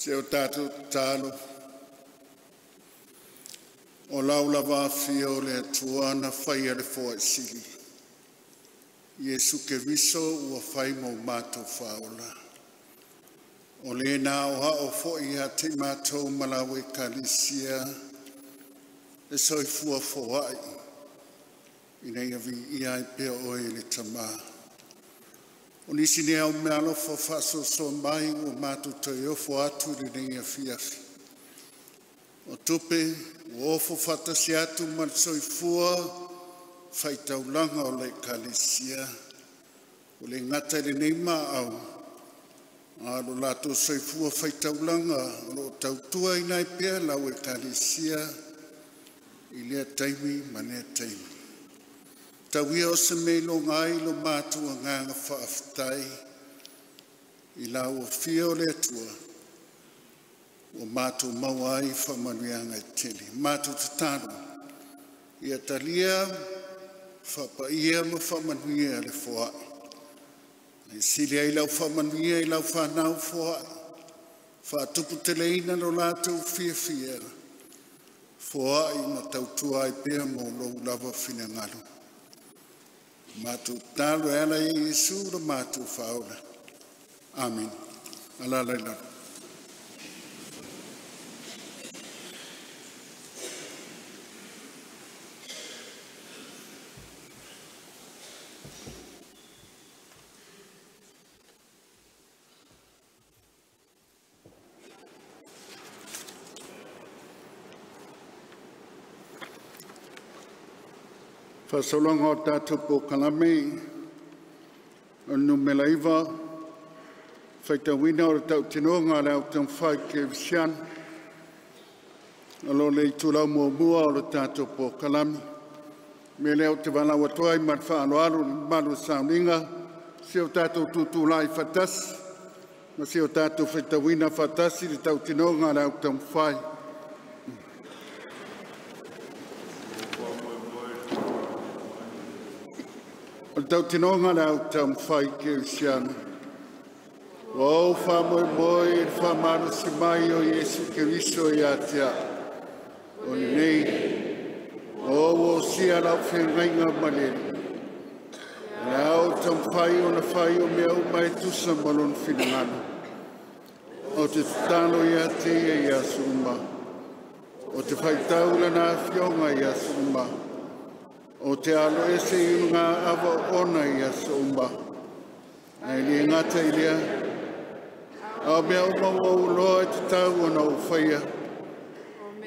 Se o tātou tālo, o laula wāwhia o le tuana whai ale fōa sili. Iesu ke viso ua whai mō mātou whaola. O le nā o hao fōi a te mātou malawe kalisia, e soifua fōai, ina ia vi ia i pia oe le tamā. O nisi ne au me alofa whaso so mai o mātou toi ofo atu le nei a fiafi. O tupe, o ofo whatasi atu man soifua, whaitaulanga o le kalisia. O le ngata le nei mā au, a lo lato soifua whaitaulanga, o lo tautua ina i pia lau e kalisia, i lea taimi manea taimi. Tawia o se meilo ngai lo mātua nganga whaafitai i la o fia o le atua o mātua mawai whamanuianga i tele. Mātua tatano i atalia whapa ia ma whamanuia le whoa. I sili ai lau whamanuia i lau whanau whoa. Whatupu teleina no lātou fia. Whoa i ma tautua i pia mo lo lava whina ngalo. Mātou tālo e ala i Iesu ra mātou whaola. Amen. Alalai lalo. Whasolonga o tātou po kalame, o numela iwa, whaitawina o tau tinonga le au Taumafai ke visian, alo le itulau mua o tātou po kalame, me leo te wala watuai mat whaaloalu malu sauninga, si o tātou tutulai whatasi, ma si o tātou whaitawina whatasi le tau tinonga le au Taumafai. O tau tinonga le au Taumafai ke usiana. O whamoe e whamanu si mai o Iesu Keriso i atea. O nei, o sia lau whengainga maneri. Le au Taumafai o na whai o mea umai tusa malon whinangana. O te tano i atea i asu uma. O te whaitaula na whionga i asu uma. O te alo ese i ngā awa ona i aso umba. Ai li ngata i lea. Au mea umaua uloa e te tau ona o whaia.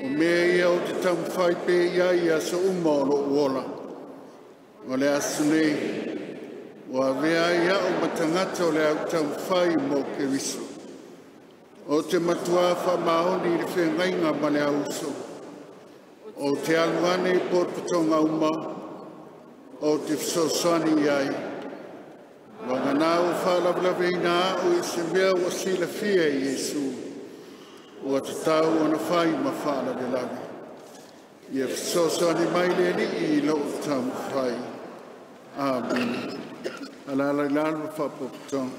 O mea ia o te Taumafai pe ia i aso umba o lo uola. O le asu nei. O a vea ia o matangata o le au Taumafai mo ke riso. O te matua whamaoni i le whengainga ma le auso. O te aluane i porputonga umba. O te whasosani iai. Wangana o whalawlawina o i se mea o sila fia i Iesu. O a te tau o na whai ma whalawelawi. I e whasosani mai le li i lo o Taumafai. Amen. Alalai lalo whapoputonga.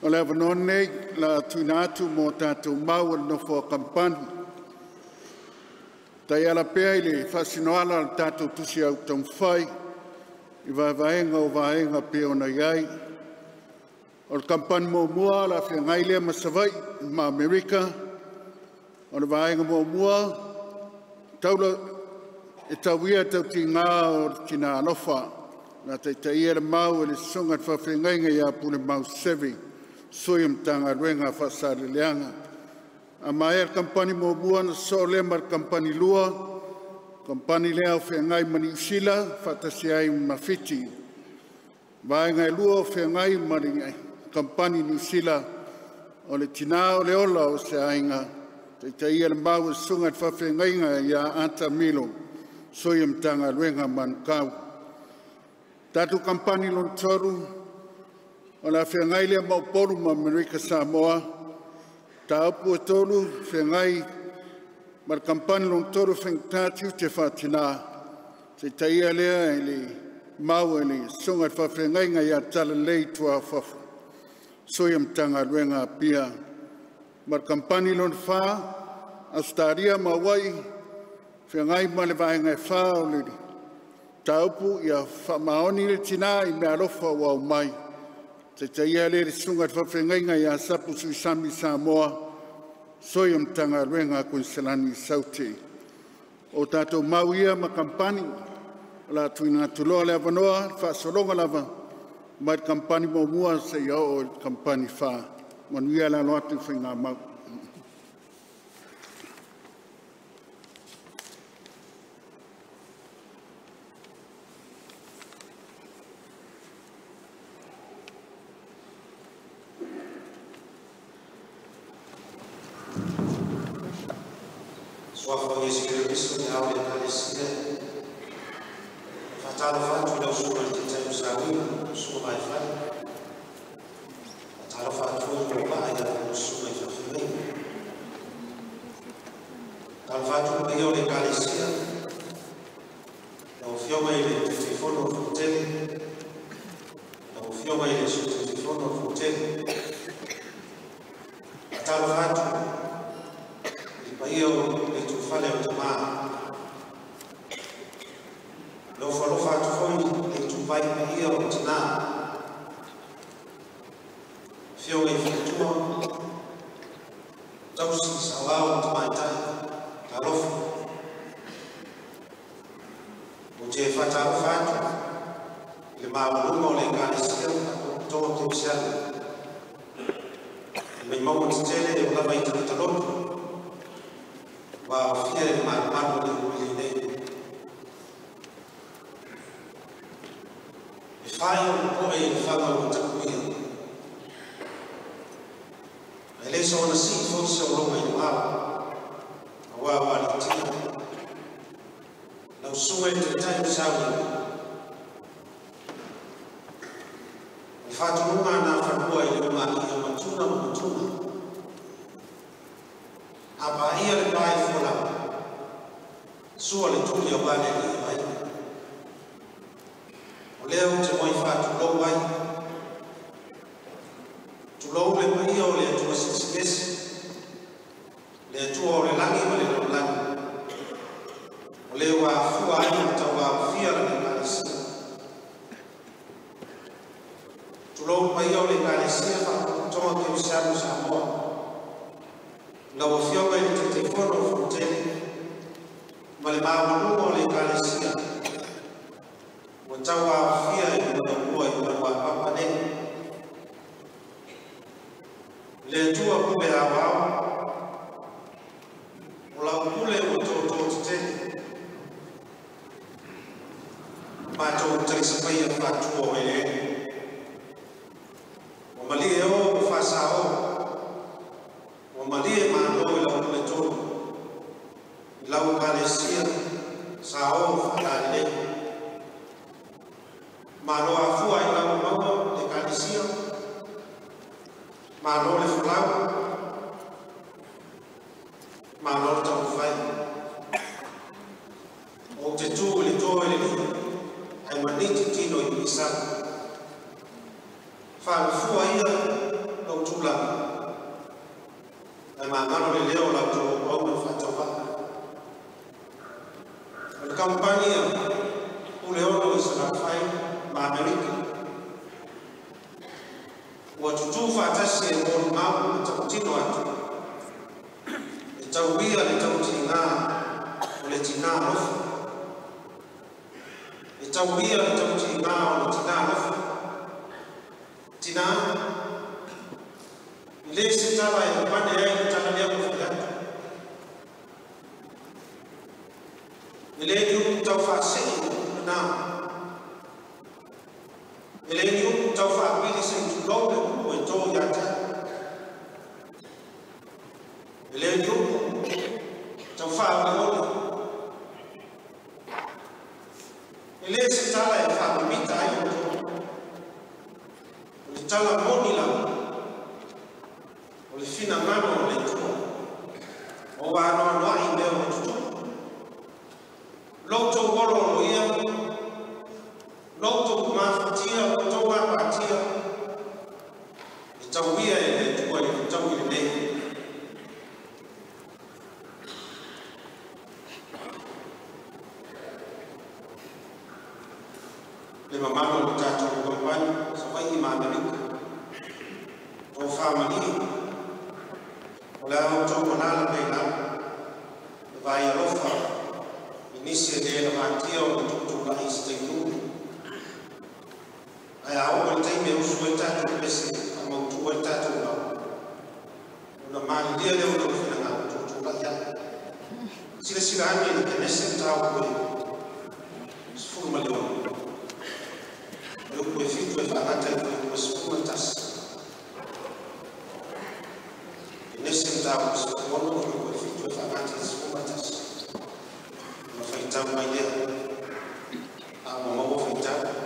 O le avanone la tuina atu mo tātou mau no fo kampani. Tai ala pea i le whasinoala le tātou tusi au Taumafai. I vaenga o vaenga pea ona iai. O le kampani mo mua la whia ngai lea masawai ma Amerika. O le vaenga mo mua. Taula e tauia tau ti ngā o tina alofa. Nā teitai e le mau e le sunga whawhengainga ia pule mau sevi. Soi mtanga ruenga whasare leanga. A mai er kampani mo bua na so le mar kampani lua. Kampani lea o whengai mani usila, whatasi ai mawhiti. Vai ngai lua o whengai mani kampani ni usila. O le tina o le ola o se ainga. Teitai e le mau e sunga whawhengainga ia anta milo. Soi mtanga ruenga manukau. Tatu kampani lon toru. O la whengai lea mauporu ma Amerika Samoa. Ta apu e tolu whengai mar kampani long toru whengtātiu te whatina. Te taia lea e le mau e le sunga wha whengai ngai a tala lei tua whafu. Soi amtanga ruenga pia. Mar kampani long wha a staria ma wai whengai ma le vaenga wha o le ta apu ia whamaoni le tina i mea rofa wau mai. Te taia le sunga whawhengainga i a sapu sui sami Samoa, soi amtanga ruenga kunselani sauti. O tātou mau ia ma kampani, la tuina tuloa le avanoa, whaasolonga lava, mai kampani mo mua se ia o kampani wha. Manuia la loatu whinga mau. Suafa Missionary Committee au le Palestina. Fatalo fatu le usuma te Samoa, usuma Vaifale. Fatalo fatu le baia usuma te Vaifale. Tal fatu le le Palestina. O fioma ile telefono hotel. O fioma ile telefono hotel. Fatalo fatu io le tu fale o tama lo fa tu foi le tu vai io o tana fio e fitua tau si sawa o tama ta lo o je fata o fatu le ma o le galisia to te sia me mo tele o la vai ta Lotu wa fie ma de wili e fai un po' e fa una takuia e le sono si forse un luogo in wa li tia la sua entertainment sawi e fatto una na fa poi una matuna apa ia le pai fola sua le tuli o bale ni vai o leo te moi fatu lo vai tu lo le mai o le tu sisi le tu o le langi ma le langi o leo wa fua ai ta wa fia le kalisi tu lo mai o le kalisi fa to ke usamu Samoa. La vofioma il telefono fratelli, ma le mamma le calesia. O tawa fia e ma papa ne. Le tua come awa. O la pule o to te. Ma to trispai fa tuo ele. O mali o fa sao. Maria mano la leto la Eucaristia sao fatale mano a fu ai la mano l'Eucaristia mano le flau mano Taumafai o te tu le to le ni ai maniti tino i pisa fa fu ai lo ngalo le leo la to o me fatopa le kampania o le ono sa fai ma America watu tu fatasi mo ma mtakutino watu itawia litakutina ule tinano itawia litakutina ule tinano tina ile sitala ya pande yake tutalia kufikia ile ndio tawfasi na ile ndio tawfa bili sisi lobe kuito yata ile ndio tawfa lobe ile sitala ya famita hiyo ulitala moni la ulifina mano ulitua owana no inde ulitua Lotu wolo ia Lotu mafatia kutoka patia itawia ile tukua itawia ile lima mama mtatu kumpani safai maandalika o family wala mtoto nala baina vaya lofa inisi de la matio mtoto la istenu aya au time usuwe tatu pesa kama utuwe tatu na mali dia leo unafanya na mtoto la ya sila ani ni kenese tao kwa sifu malio leo fitu efangata kwa sifu tas kenese tao kwa kwa fitu efangata sifu tas Faitau mai mau faitau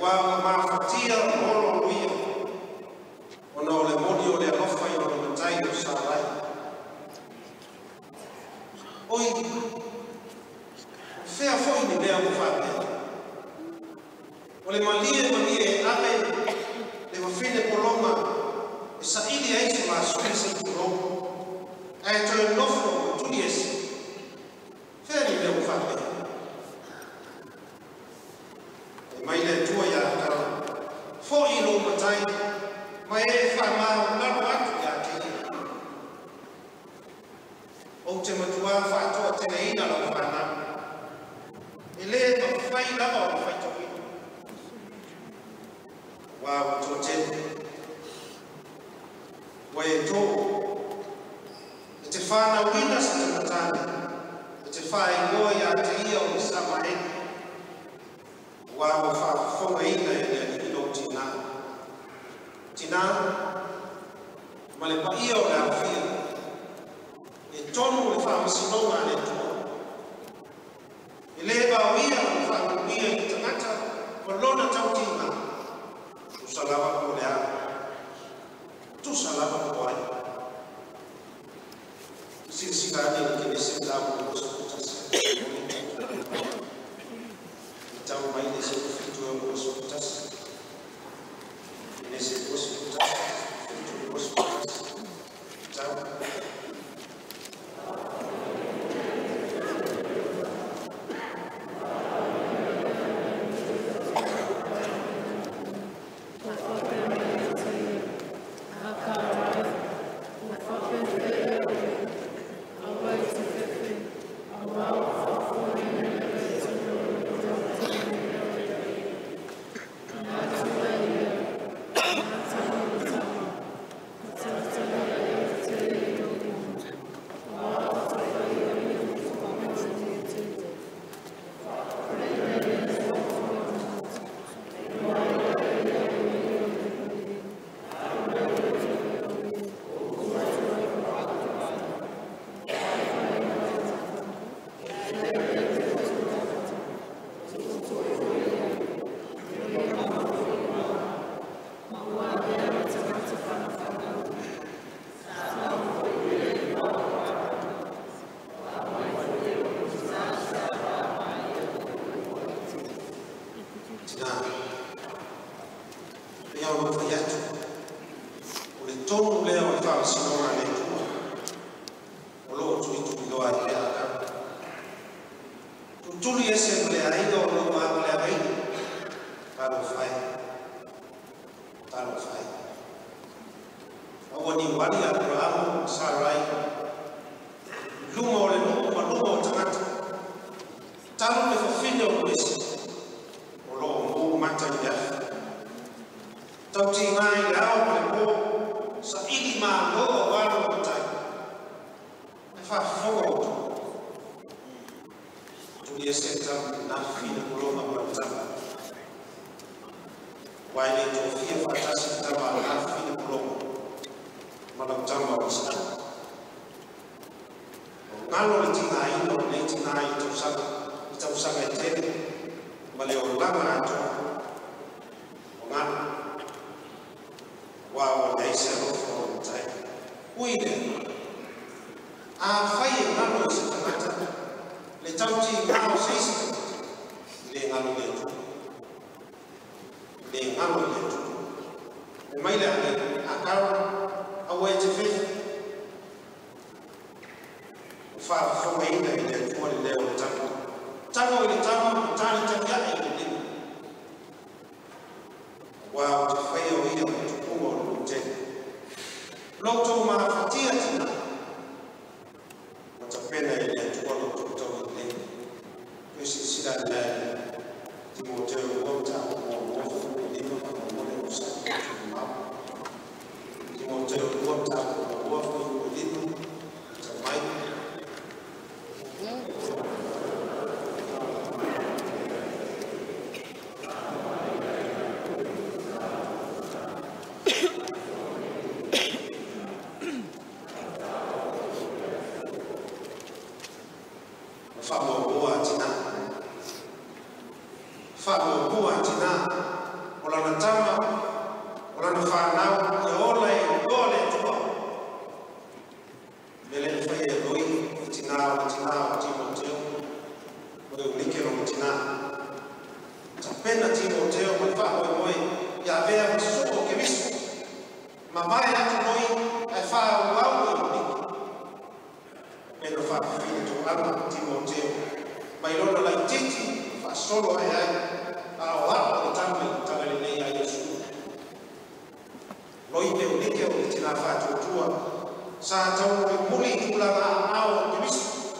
Wa mafatia molo luia. Ona ole modi ole alofa i ona matai o sarai. Oi, fea foi ni mea kufate. Ole malie ame le wafine poloma e sa ili aise ma sui se poloma. Ai toi nofo tulies. Fea ni mea kufate. E mai le tua ya kara. Fo i lo matai. Mai e whamau naro atu ya te. O te matua whātua tene ina lau whāna. E le ma whai lava o whai toki. Wā o tō tene. Wa e tō. E te whāna wina sa te matane. E te whai ngoa ia te ia o sama e. Wā o whāwhonga ina e lea ino tina. Tina. Ma le pa ia o le awhia. E tonu le whaamasinonga le tua. E le bawia o whaamawia i tangata o lona tautinga. Tusalava ko le a. Tusalava ko ai. Sila ni ke le sentavo o hospitas. Tau mai le se fitu o hospitas. Ne se hospitas. Fitu o hospitas. Tau. Lotu mafatia tina. Watapenda ile tukua lotu kutoka ile. Kwesi sida ile. Timoteo wota wafu ndivyo kama mmoja usaki mama. Timoteo wota wafu ndivyo tamai. langa Timoteo. Mai lona lai titi fa solo ai ai a o o tamu tagale nei ai Yesu. Loi te unike o tina fa tua sa tau ke muli tulanga ao Yesu.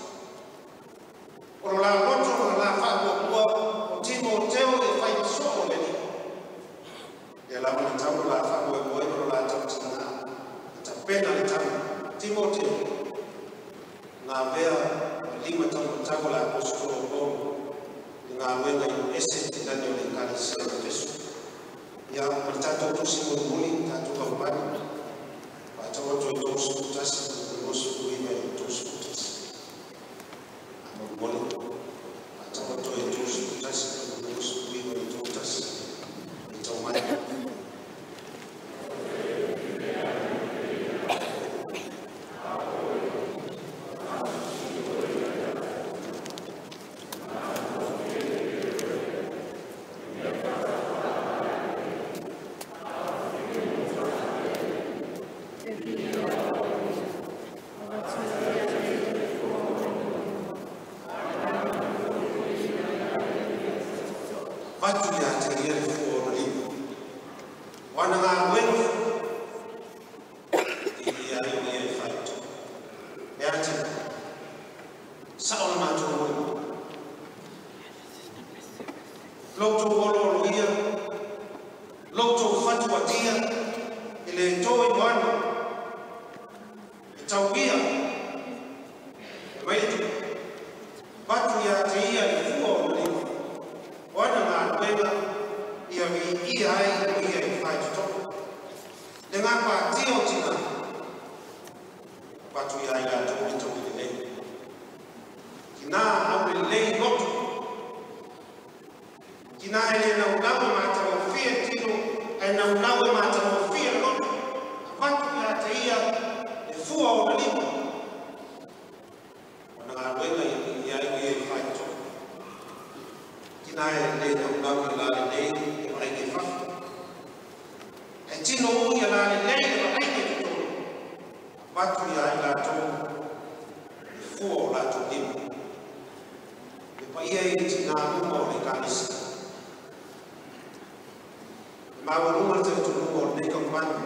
Ora la loto la fa ko o Timoteo e fai solo le ni. E la mana tau la fa ko e la tau tina. Ta pena le tau Timoteo na vea lima tau la apostolo ko nga wenga ese titani le kanisa la Yesu. Ya pertatu tu si muli tatu kampani. Baca waktu itu sutas terus kuiba itu sutas. Boleh. Baca waktu itu sutas terus kuiba itu sutas. Itu mana? Batu ya teria le fuo lima. Wana ngā wengu. Ia ia whaitu. E ati. Saola mātua wengu. Lotu olo ia. Lotu whatu atia. Ile toi wana. E tau ia. E maitu. Batu ya teria le fuo lima. Wana ngā wenga ia i ai ia i whaituto. Le ngā pā tio tina, patu ia i a tō i tō i lei. Ki nā au le lei lotu. Ki nā e le nau nawe mā tamo whia tino, e nau nawe mā tamo whia lotu. Patu ia te ia e fua o na lima. Wana ngā wenga ia i whaituto. Nai le na la le e mai ke fa e tino ia la le e mai ke to batu ia la to fu la to dim e pa ia e tina mo le kanisa ma wa no te to mo le kampani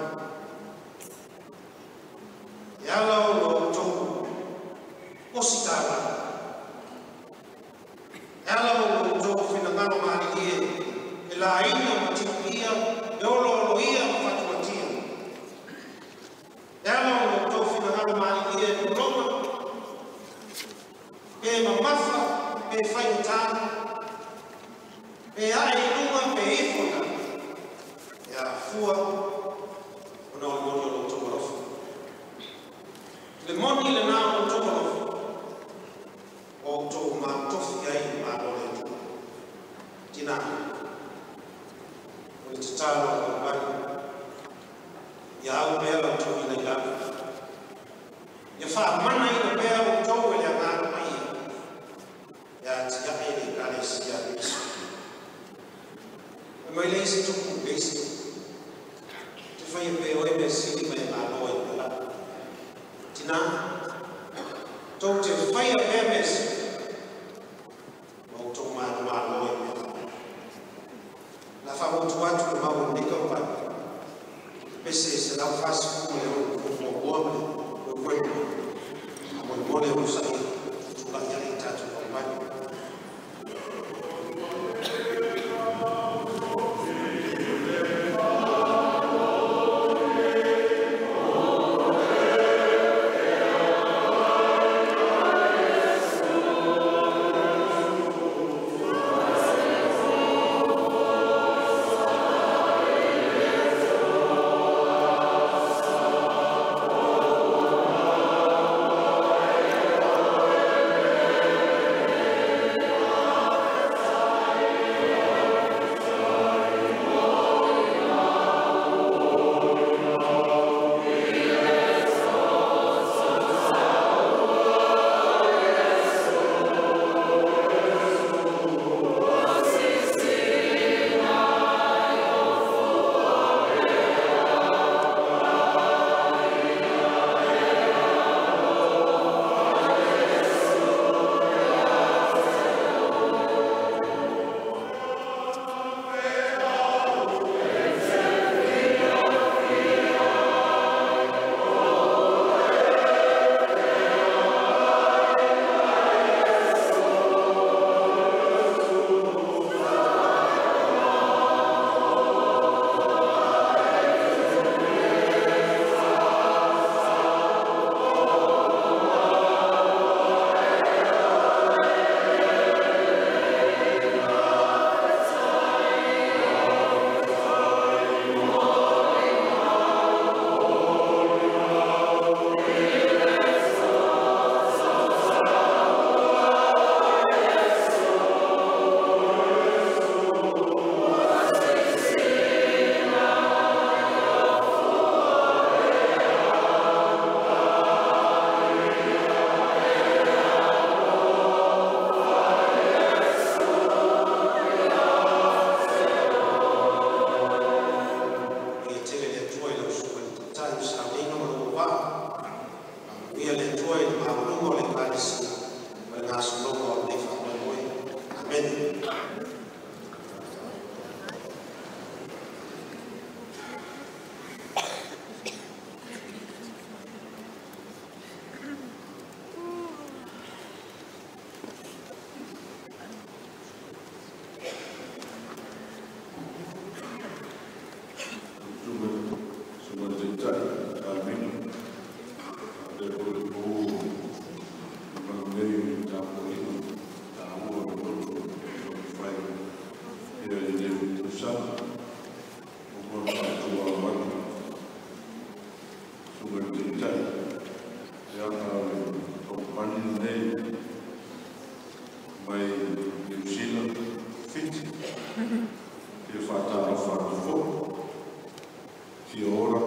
ya la o to ositala ela o jogo finangalo maria ela ainda matia eu ia fatuatia ela o jogo finangalo maria no Roma e mamafa e faita e ai numa pe ifona ya fua ona o mono o jogo le moni le na o jogo o jogo ma tofi ai Tina, o te tālo a kampani, ia au mea o tō ina ia. Ia wha mana ina mea o tō e lea ngāra mai ia te ia e kare si a Yesu. E mai leisi tuku leisi. Te whai e peo e me sini mai ngā loa i pela. Tina, tō te whai a pea me sini. O tō māna mā loa i pela. La fama tu atu ma o nika pa pese se la faz como o homem o cuerpo como el mole o sai tu la realidad tu compañero ki ora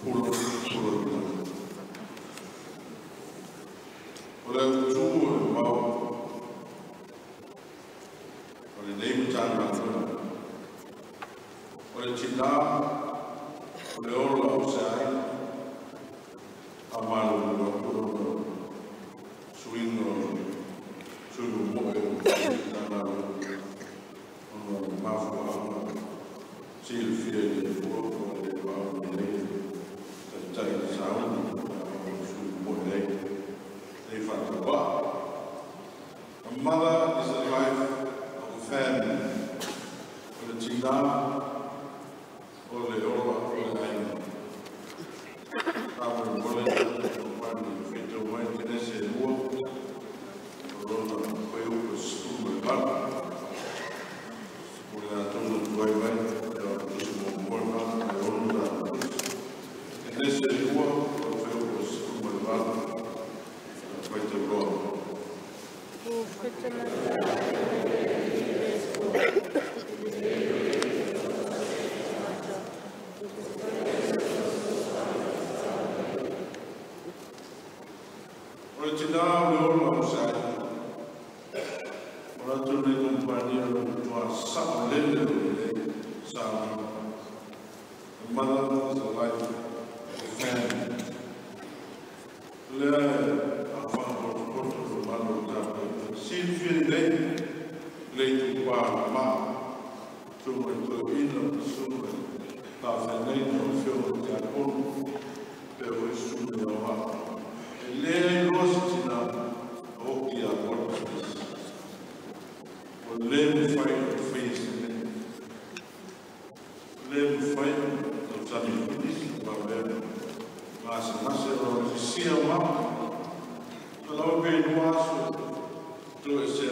pula sura. Ole tu o mau ole nei mutanga ole tina ole ola o sai amalu no pula swingo sugu mo na mafu sil fiel de fuoco de Vaifale de tai sound sugu mo they find a bar. A mother is the life of a family. For the Tina, or the Ola, or the Aina. Our volunteer, one fit away to this in work, or on the way over school and back. We are told to go away, there are just more than the old. In this is work, or way over school and back. Original Lulu sai, orang tu ni company tu asal lele sama, mana selai fan, le apa pun malu tak, silfir le tu ma, tu ino tu tak fenei tu film tak pun, pero itu semua. Le rostina okia workers or le fight face le fight to tani this babe mas o sia ma to lo be nuaso to ese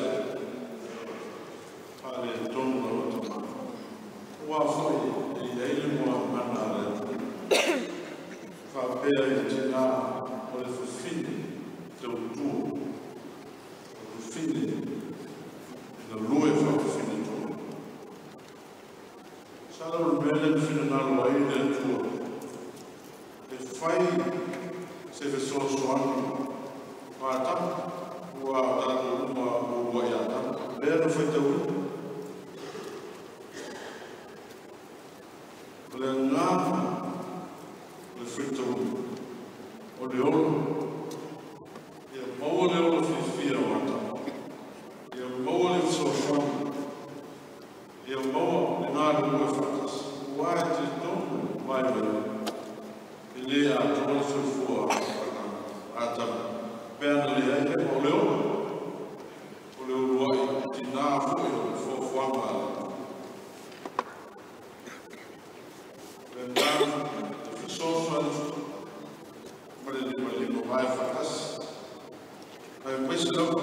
ale ton no to wa foi e ele mo manare fa bere tina o le fine teu tu o fine na lua fa fine tu sala o bele fine na lua e tu e fai se ve so soan pa ta wa ta uma o ya ta bele foi teu le nga le foi teu o le olo, e mau le olo fifia wata, e mau le sofan, e mau le ngāru ue fatas, wai te tonu mai vele, e le a tōna sofua a tama, pēna le aike o le olo ai, ti nā fui o le fofuanga ala. Le ngā, le fisofan, Vaifale, I wish them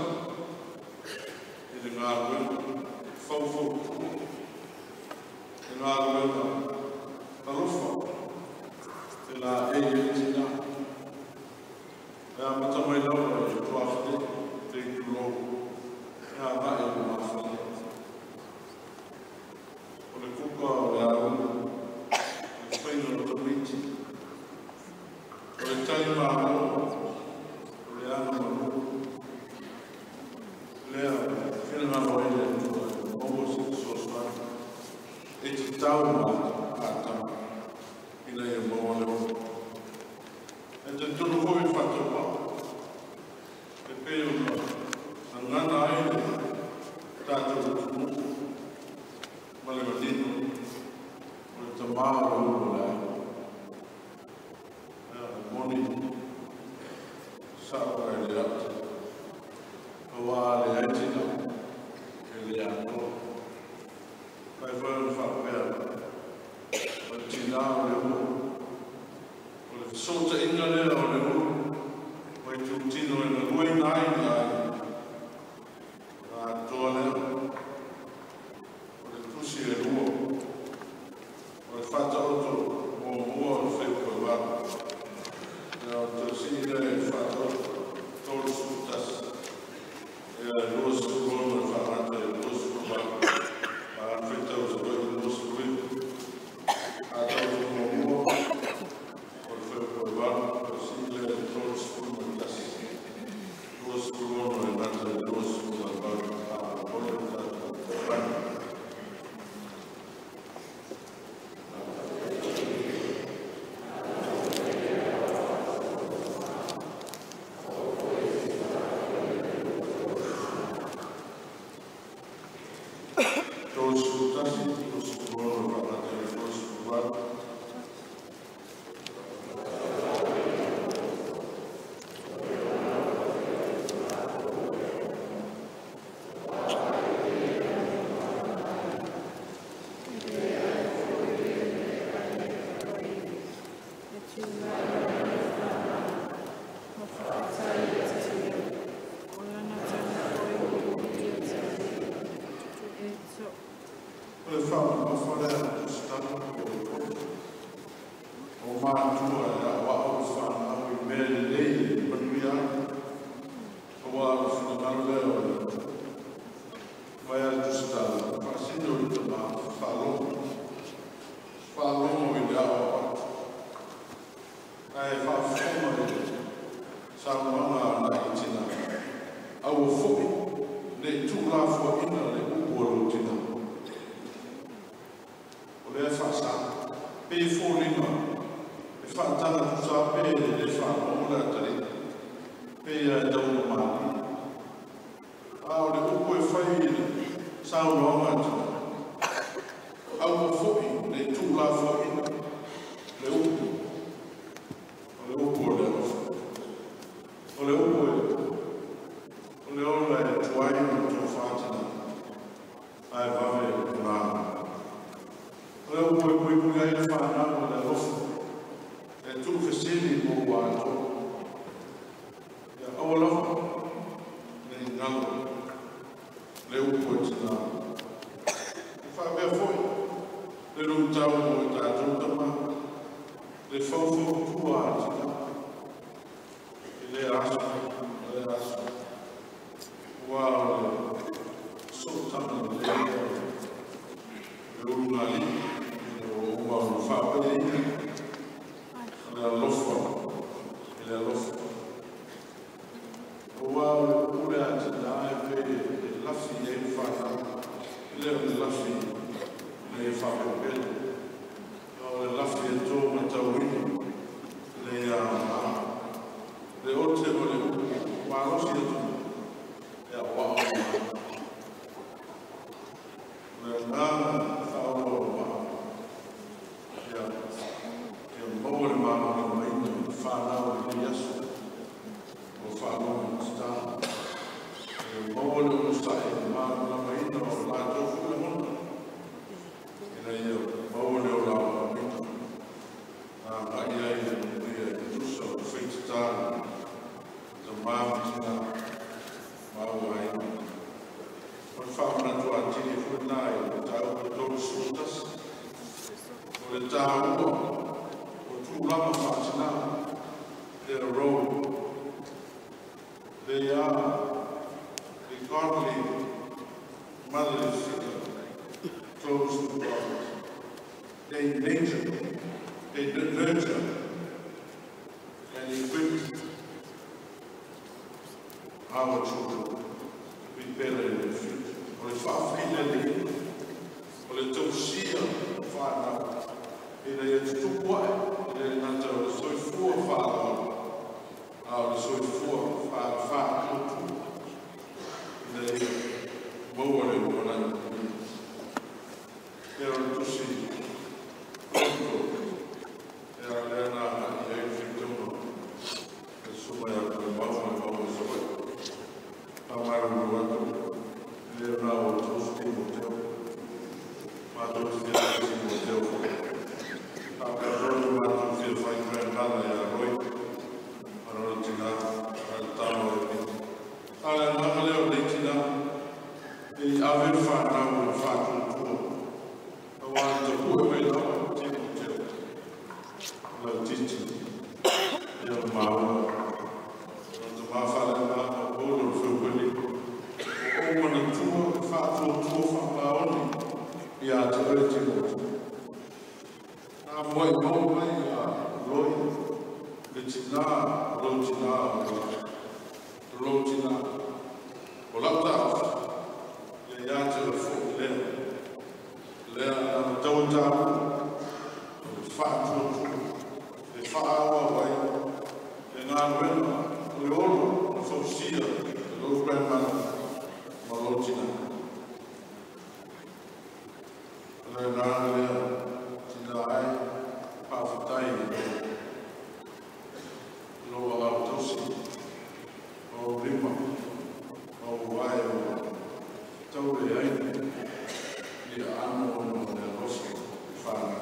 in our will, Fofo, in our will, Alufo, in our Agentina, Matamai Lover, to after take low, Yama in Mafale, for the Kuka, the final of the meeting. For the time I Lea, filma voile tu almost so smart. It's down at in a moment. And the two who fatto the pale and none I tatu Malamadino with the Mao morning. Sabe le at o le atina ele ato vai fa per o tina le solta in le vai tu tino in lui nai a tole o tu si e ruo o fatto auto o fe va to see the fatto todos juntas los con farante los para frente a los dos a todos como mātua e a wao whanau I mea le lei manuia. Kawa o whanau leo. Vai a tusitala. Whasino I te mā whalongo. Whalongo I te awa watu. Ai whawhonga I Samoa na I tina. Au o foki. Le tūla fo ina le upuaru tina. O lea whasa. Pe fōlina. E whaatana tusa pe le whanonga tari. Pe a Taumafai. Au le upu e whai Samoa tina. Au o foki. Le tūla fo ina. Le upu. O le upu o le ofa. O le upu e. O le ola e tuai o tō whātina. Ai wawe o nā. O le upu e pui ai le whanau o le ofa. E tū whesini mō wātō. Ia awalafa. Ne ngalo. Le upu e tina. E whawea foi. Le rūtau o e tātou tama. Le whauwhau tua tina. I le aso. Le aso. Wow, so tamam le lunali o uma fabri la lofa wow pure atida e la fine fa la fine le fa bene o la fine to matawini le oltre le ma lo Yeah, wow. They are the godly motherly figure close to God. They nurture and equip our children to be better in the future. O le whawhine o le tausia whanau, I le tupuae, I le nata o le soifua whanau, a le soifua whanau, I le maua le mwana. Pero le tusi, era le na I e whituma, e suma ya kua maua soe. Amara mwana, le na o tusi Timoteo, ma tusi Timoteo. Apesor ma tusi fai grandana ya roi, para tina al tamo de ala na leo de tina e ave fa na fa tu awan to ku e na Timoteo. La titi ya ma Vaifale na o fueli o mana tua fa paoni ia te reti a moi mai a loi le tina o lapta le ia te fu le a tauta fa le fa awa vai le ngā wena o le olo na fausia lo grandmother ma lotina le nā lea tina ai pawhatai loa au tausi o rima o wai o tau le aini i a amo o le rosi whana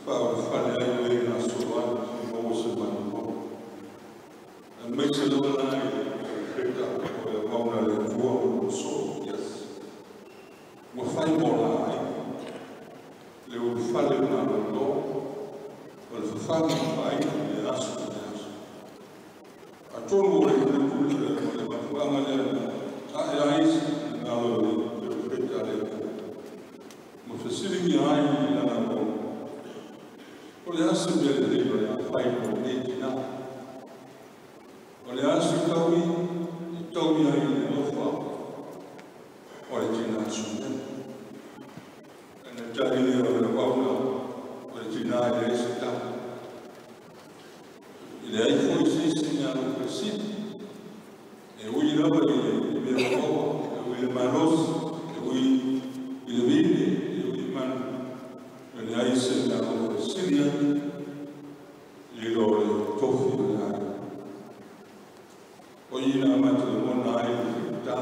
Vaifale ai na soa mo se mano. Me se lo na feta o mauna le tua o so yes. Mo fai mo la le o fale na lo o le fale mai le aso a tolu le le mafuanga le a ais na lo le feta le mo fesiri ai na lo o le aso le le fai mo ne na o le aso kawi taui ai le lofa o le tina sune e ne tari le o le wauna o le tina le sita i le ai foi sisi nga o presiti e ui lava i le merokoa e ui le marosi e ui i le vini e ui manu e le ai se nga o presilia i lo le tofi le ai o ina mata le mona ai le ta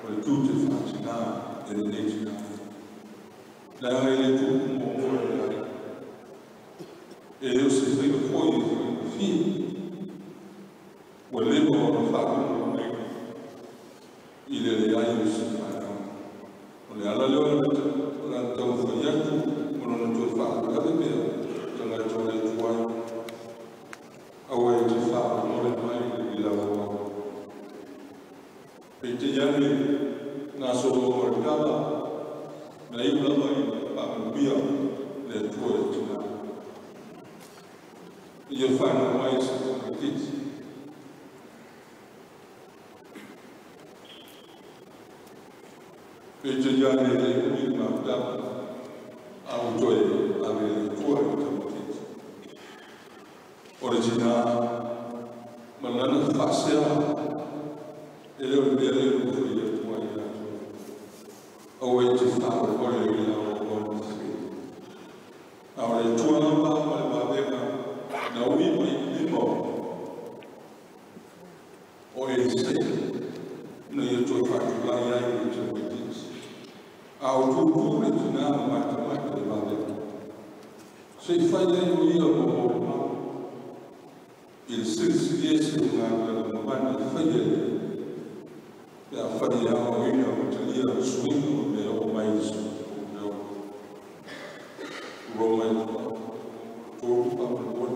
o le tute fatina e le letina la ai le tu mo le ai e io se fai lo poi fi o le mo lo fa con mai i le ai le si fa o le ala le o la Taumafai atu o non to fa la de me la to le tuai o e ti fa o le mai i la Pete yane na so morgaba na iula mai pa mbia le tuo tina. Ia whana mai sa kiti. Pete yane le ui mabdaba au toe ave le tuo kiti. Origina manana fasea ele o bere o foi a tua idade. O e te fala, olha ele lá o bom filho. A hora tua não vai bater na uima e limo. O ele sei, não ia tua faculdade lá e te diz. Ao tu pure tu não mata de bater. Se faz aí o ia o ele se desse uma banda feia. Ya faria o ina o talia o swing me o mais o Roman todo para o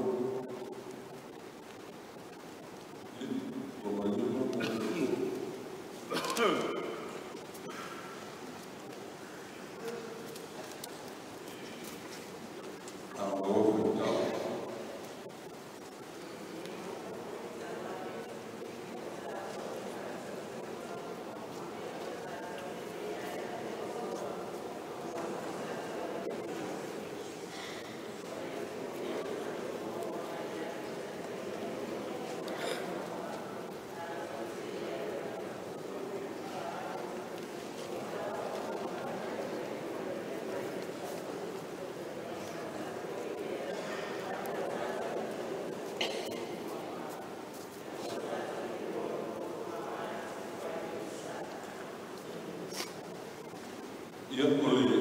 Ia olhe,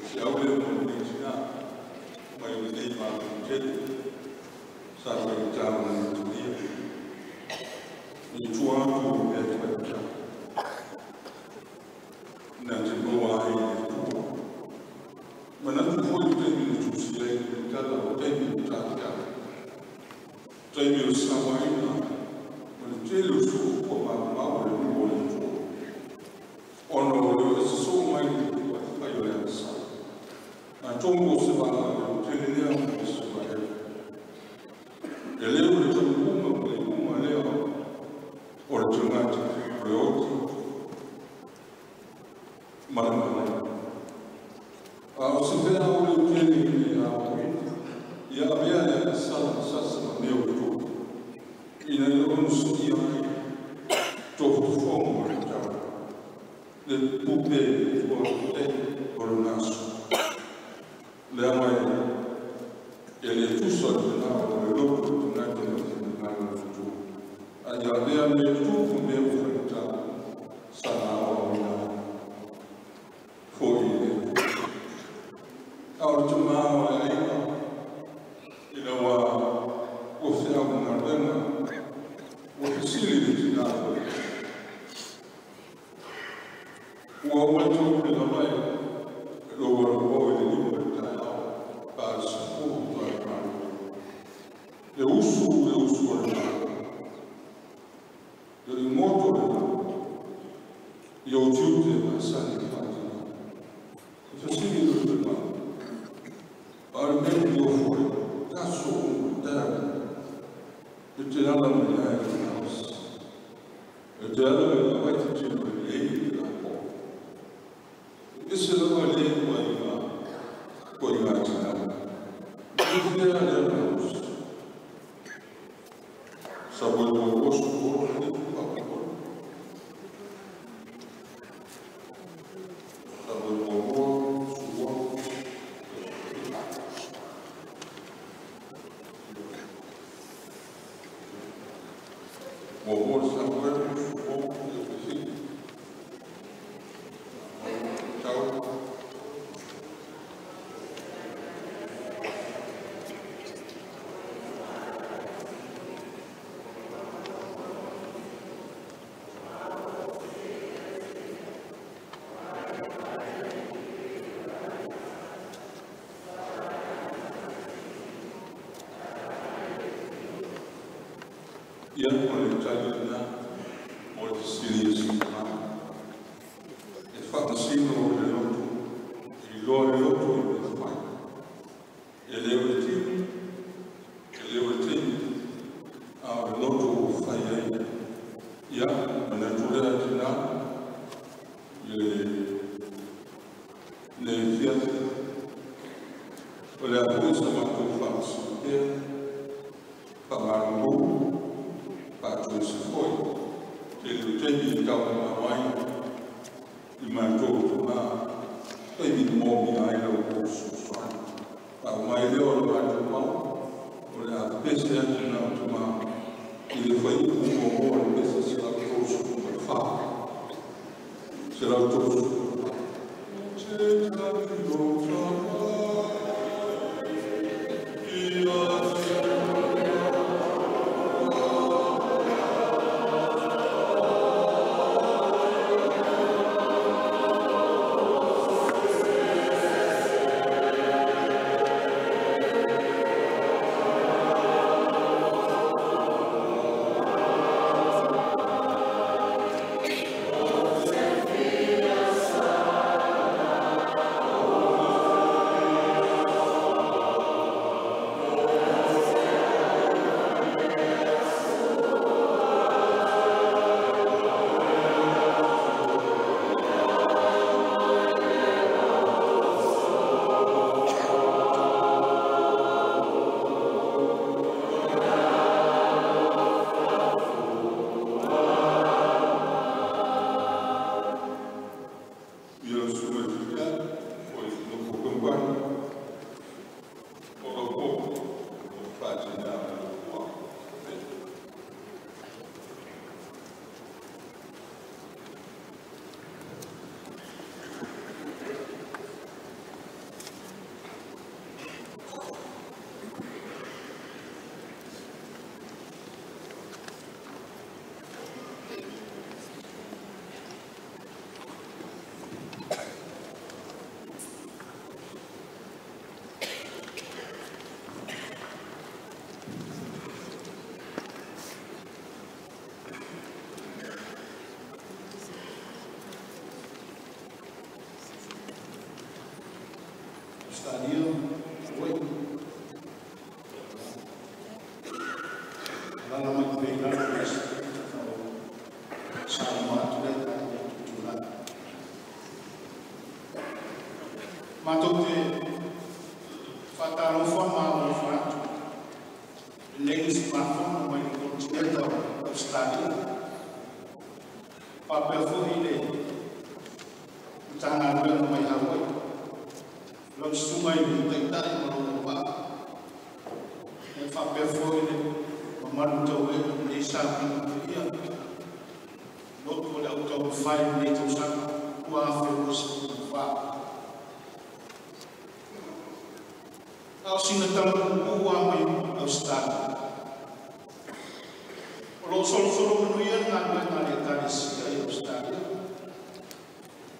se aule o menina, vai o dei para o jeito, sabe o que está no dia, e tu amo é tu já, não te boa aí tu, mas não foi tem minutos se é cada tem minutos já, tem minutos Samoa, mas tem os o mal o ono le so mai ai ole sa na tongo se va te le o se va ele o te uma le o te ngati preoti mana a se vê o te le a ia avea le sa ne o to ina o so ia to fomo le pupe o le naso. Le amai, ele é tu só de lá, o Lotu, tu não tem o futuro. A ideia é tu com meu enfrentar, sana a minha foi ele. Au te maa o le aina, ina wa o se au ngardena, o te sili le tina o le. Ua watu le lamai, lo wara o le limo le tāau, pa sapo o le manu. Le usu o le manu. Le moto le manu. Yo tiute ma sani fatina. Fa sili le manu. Al meglio fuori, tasso un terra, e te la lamina e finas. E te la lamina vai ti cino e lei la po. E se la va lei puoi immaginare. E te la lamina. Sa vuoi un posto fuori, e tu va fuori. Sa vuoi un po' su fuori. Vamos a ver un poco de sí. Chao. Ia o le talina o le sili e whakasino o le lotu, i loa le lotu i le whai. E leo e tini, a le lotu o whai ei. Ia, mana turea tina, le fiat, o le apui sa matu whakasino pia, whamarangu, Patrus foi, ele teve Taumafai, e matou lá, ele morreu ainda o curso só. A maior parte do mal, olha, a pessoa que não tomava, ele foi um horror, a pessoa se lá trouxe uma fala, se lá trouxe. estadio oi lana makuina Samoa tuleta tula matote fatalo forma o fato legis platform mai continental estadio papel foi tanga ben mai hawai lo sumai ni tentai mo ba e fa pe foi mamadu tawe ni sapi ia Lotu le Taumafai ni tu sa ua fe ko fa Au sina talu ua mai au stari. O lo solo manuia ngā le kāresia i au stari.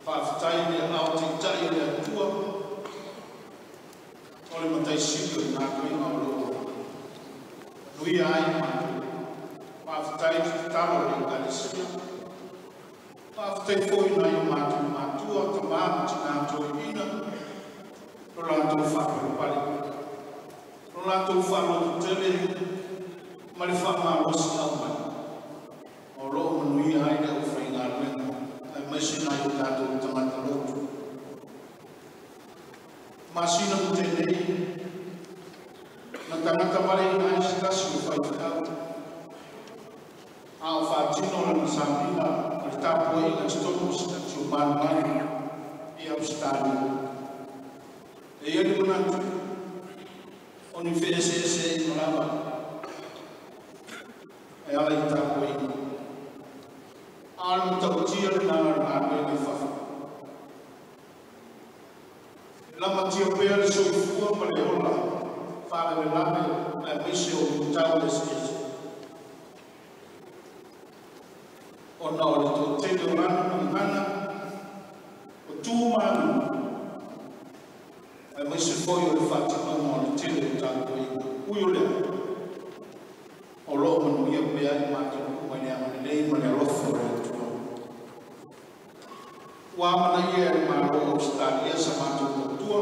Whaafitai le au te tai le atua. O le matai siko i ngā kui ngā loa. Nui ai mātu. Whaafitai te talo le kāresia. Whaafitai fōi nai o mātua ta mātu ti ngā toi ina. O lātou whakapapari. O lātou whalotu tele. Mare whamarosi au mai. O loo manui ai le au whainga luenga. Ai Missionary o tātou tamata Lotu. Masina mu tenei. Na tangata mare i ngai sikasi o whaitau. Ao whaatino la Samina. Mare tāpua i ngā stono sikasi o māngai. I au stari. E ia ni manatu. O ni wheese i malama. E ala i tāpua i ngā. Alu tautia le nanga ngāne ni whafu. Lama tia pēr so i fua ma le ola. Whāle me lame a mise o mutau le skesi. O nā o le tō tele o rana ni hana. O tū manu. A mise foi o le whatima o le tele o tātua i ngā. Ui o lea. O loo manu ia pēr i mātua kumai ni amane nei ma le rofu o le atua. Wamana ia e maro o stari e sa mātua tua.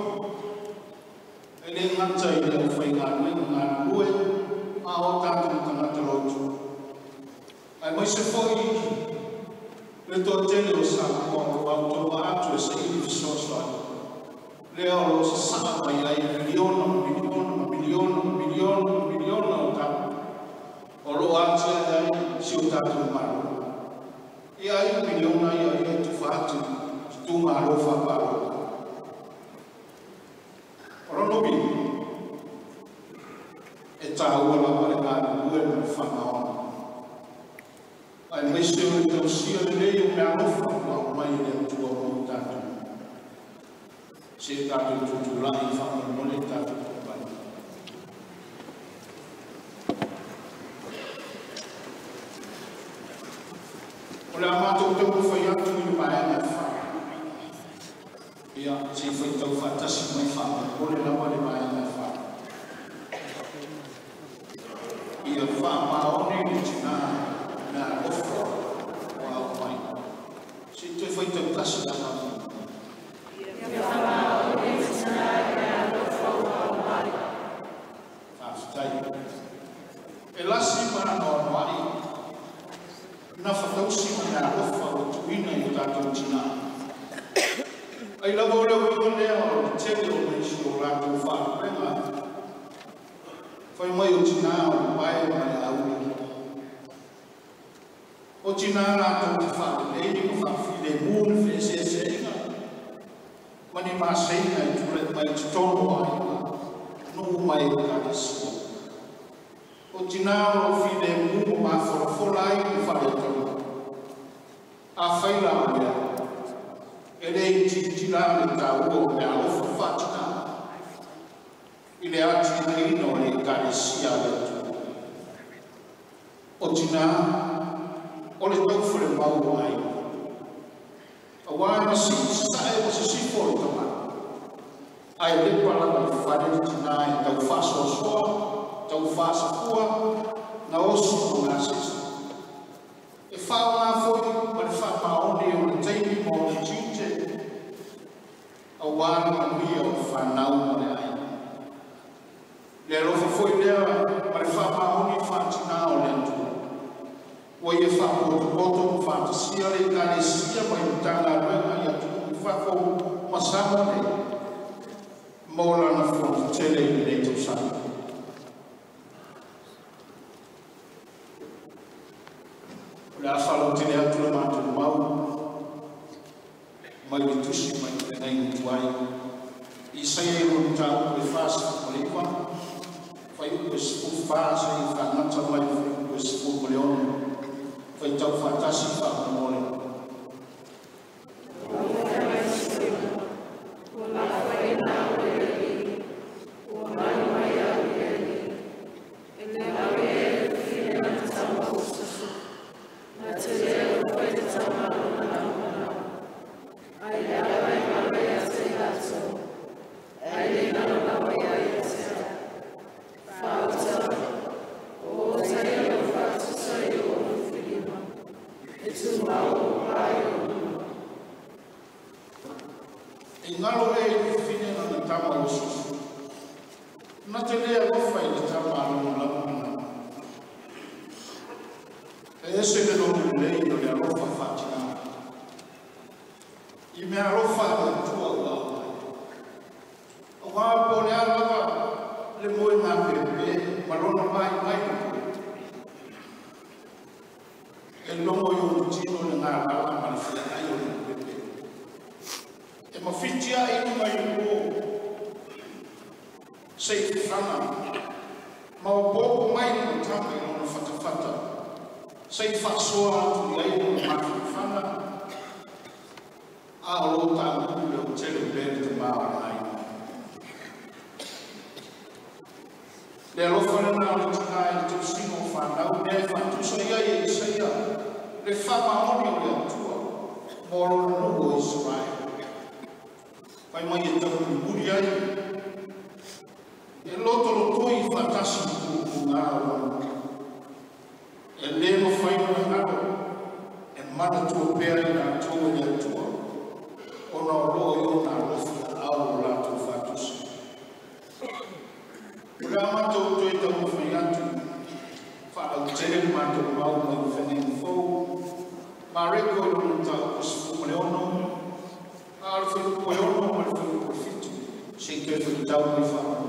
E le ngata i le whai ngā ngā rue, a o tātou tangata Lotu. Ai mai se foi le tō tele o Samoa o automa atu e sa ili fisosoani. Le o se sanga mai ai miliona o tātou. O lo atu e ai si o tātou maro. E ai miliona i ai tu whātu. Tu maro whaparo. Rono bi. E tāua la pare ngāri ue me whanaona. Ai meise o le tausia le rei o mea nofa o mai le atua o tātou. Se tātou tutulai whanamone tātou kupai. O le amatou tau whai atu i mai ana wha. Ia, se foi tau whatasi mai whama, ole lawa le mai mai whama. Ia whama one ni tina na ofo o au mai. Se te foi tau tasi na whama. Ia whama one ni tina na ofo o au mai. Whaftai. E lasi mana no mai. Na whatausi na ofo o tuina i tātou tina. Ai la vole o ko lea o tele o mai si o la to fa pena. Foi mai o tina o mai mai au. O tina la to fa le ni ko fa file mun fe se. Mani ma sei na tu le mai to ai. No mai ka desi. O tina o file mun ma fo lai ko fa le to. A fai la ia. E lei titila le tāua me alofa whatina. I le ati reino le kāresia le tu. O tina, o le taufure mau ai. A wāna si, sae o se sifo le tama. Ai le pala me whare tina e tau whaso soa, tau whasa kua, na osu o ngā sisa. E whao ngā fōi, ma le whapaone o le teimi mo le tiu. A wāna manuia o whanau le ai. Le rofa foi lea, ma le whapahoni whātina o le atu. Wa ia whapotopoto whātasia le kāresia mai utanga ruenga i atu i whako masama le. Mola na whōtu tele i le tau sana. Le awhalo tele atu le mātou mau. Mai le tusi mai le nei mutuai. I saia i rono tāu le whāsa o le iwa. Whai upe sipu whāsa i whanata mai whai upe sipu o le ono. Whai tau whātasi whāpamole. O Na te lea gofa i te tamalo la mana. E ese le lomu lei no le arofa fatina. I me arofa le tua ua. O wā po le alawa le moe mā pepe, malona mai. E longo i o tino le ngā alawa ma le fia ai o le pepe. E mawhitia i nunga i o sei whana. Ma o bōko mai ni tama i ona whatawhata. Sei whasoa atu i ai o mawhi whana. A o lo tāmu le o tele bere te māra ai. Le alofa le nā o tina i te sino whanau, ne whantusa ia i Isaia. Le whamaoni o le atua, moro na nuo Israel. Pai mai e tau ni muri ai. E loto i whatasi kuku ngā o. E leno whaino ngaro, e mana tua pēra i nā tua i atua. O nā roa i o nā rofi au o lātou whatusi. Ura mātou toi tau whai atu, whaau tere mātou mau mai wheneng fōu, mā reko i runa tau kusifu male ono, a rwhi koe ono male whi koe fitu, se ke whi tau mai whaau.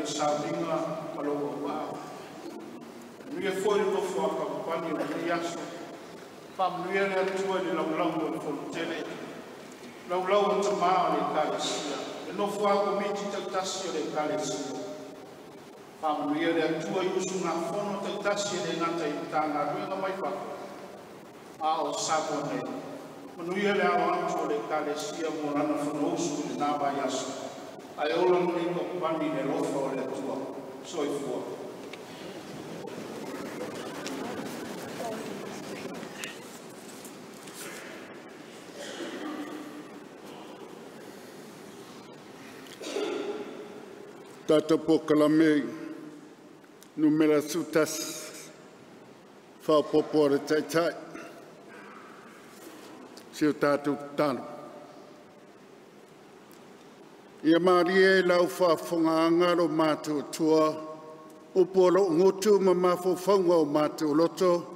saulinga maloa wao. Nui foi no fo kampani o le aso. Family le atua le laulau o fontele. Laulau o tama le kalesia. E no fo komiti tatasi le kalesia. Family le atua yusu na fono tatasi le ngata itanga ruenga mai fa. A o sabone. Manuia le awantu le kalesia mo lana fono usu le nava yaso. Ai ola mo le kompani le lofa o le atua. Soifua. Tata pokalame numera sutas fa popore tai siu tatu tano ia marie lau fa fonga ngaro matu tua upolo ngutu mamafo fonga o matu loto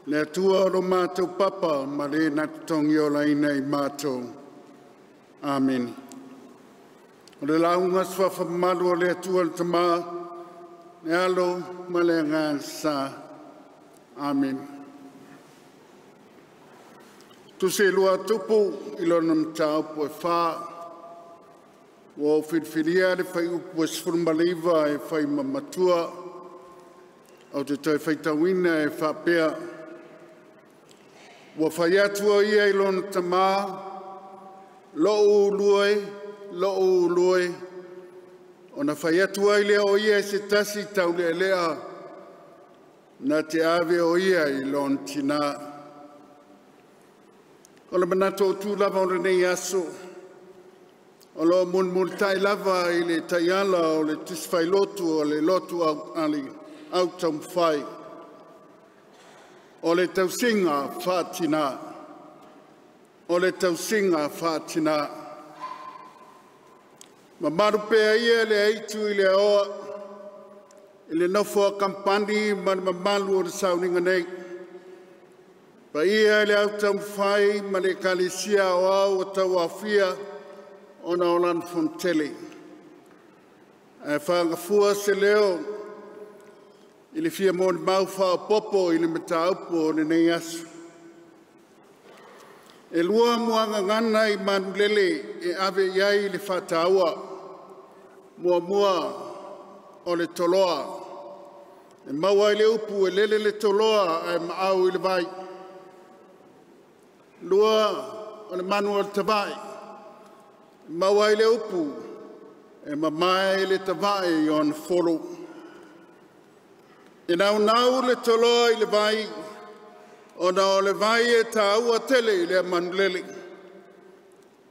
le tua lo matu papa mare natongi ola ina i matu amen. Le launga swafa malu le tual tama ne alo malenga sa amen. Tu se lua tupu ilonam tau po fa wo filfilia le fai upo sfurmaliva e fai mamatua au te toi fai tawina e fa pea wo fai atua ia ilon tama lo luai Lotu loi ona fai atua i lea o ia se tasi tau lea na te ave o ia i lon tina. O le manato o tū lava o renei aso. O lo multai lava i le taiala o le tisfai lotu o le lotu au Taumafai. O le tausinga whātina. O le tausinga whātina. Ma maru pea ia le aitu i le oa, i le nofo a kampani ma malu o le sauninga nei. Pa ia le au Taumafai ma le kalesia o au o tau awhia o na olan fontele. E whangafua se leo, i le fia mo ni mau wha popo i le mataupo o le nei asu. E lua muanga ngana i manulele e ave iai le whataua. Mua o le toloa. E maua i le upu e lele le toloa e maau i le vai. Lua o le manu o le tawai. Maua i le upu e mamae i le tawai o na folo. E nau le toloa i le vai. O na o le vai e ta ua tele i le manulele.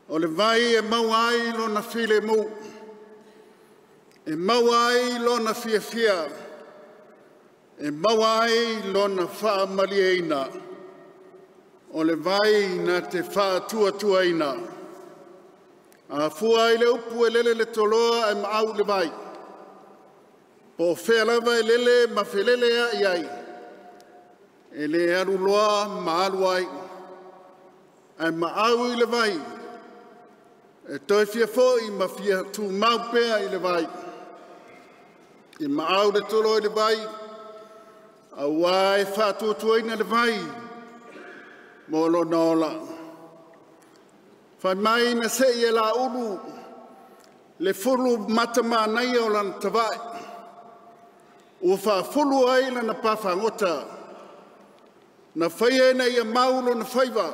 O le vai e mauai lo na file mu. E mauai lo na fia. E mauai lo na wha malieina. O le vai na te wha tuaina. A fua i le upu e lele le toloa e maau le vai. Po whea lava e lele ma whelele a iai. E le aruloa maaluai, ai maau i le vai, e toi fia foi ma fia tu mau pea i le vai. I maau le tolo i le vai, a wai whātuatuaina le vai, mo lo nola. Whai mai na se i la ulu, le fulu matama nei o lan tawai, ua whafulu ai lana pawhangota, na whaia na ia maulo na whaiva,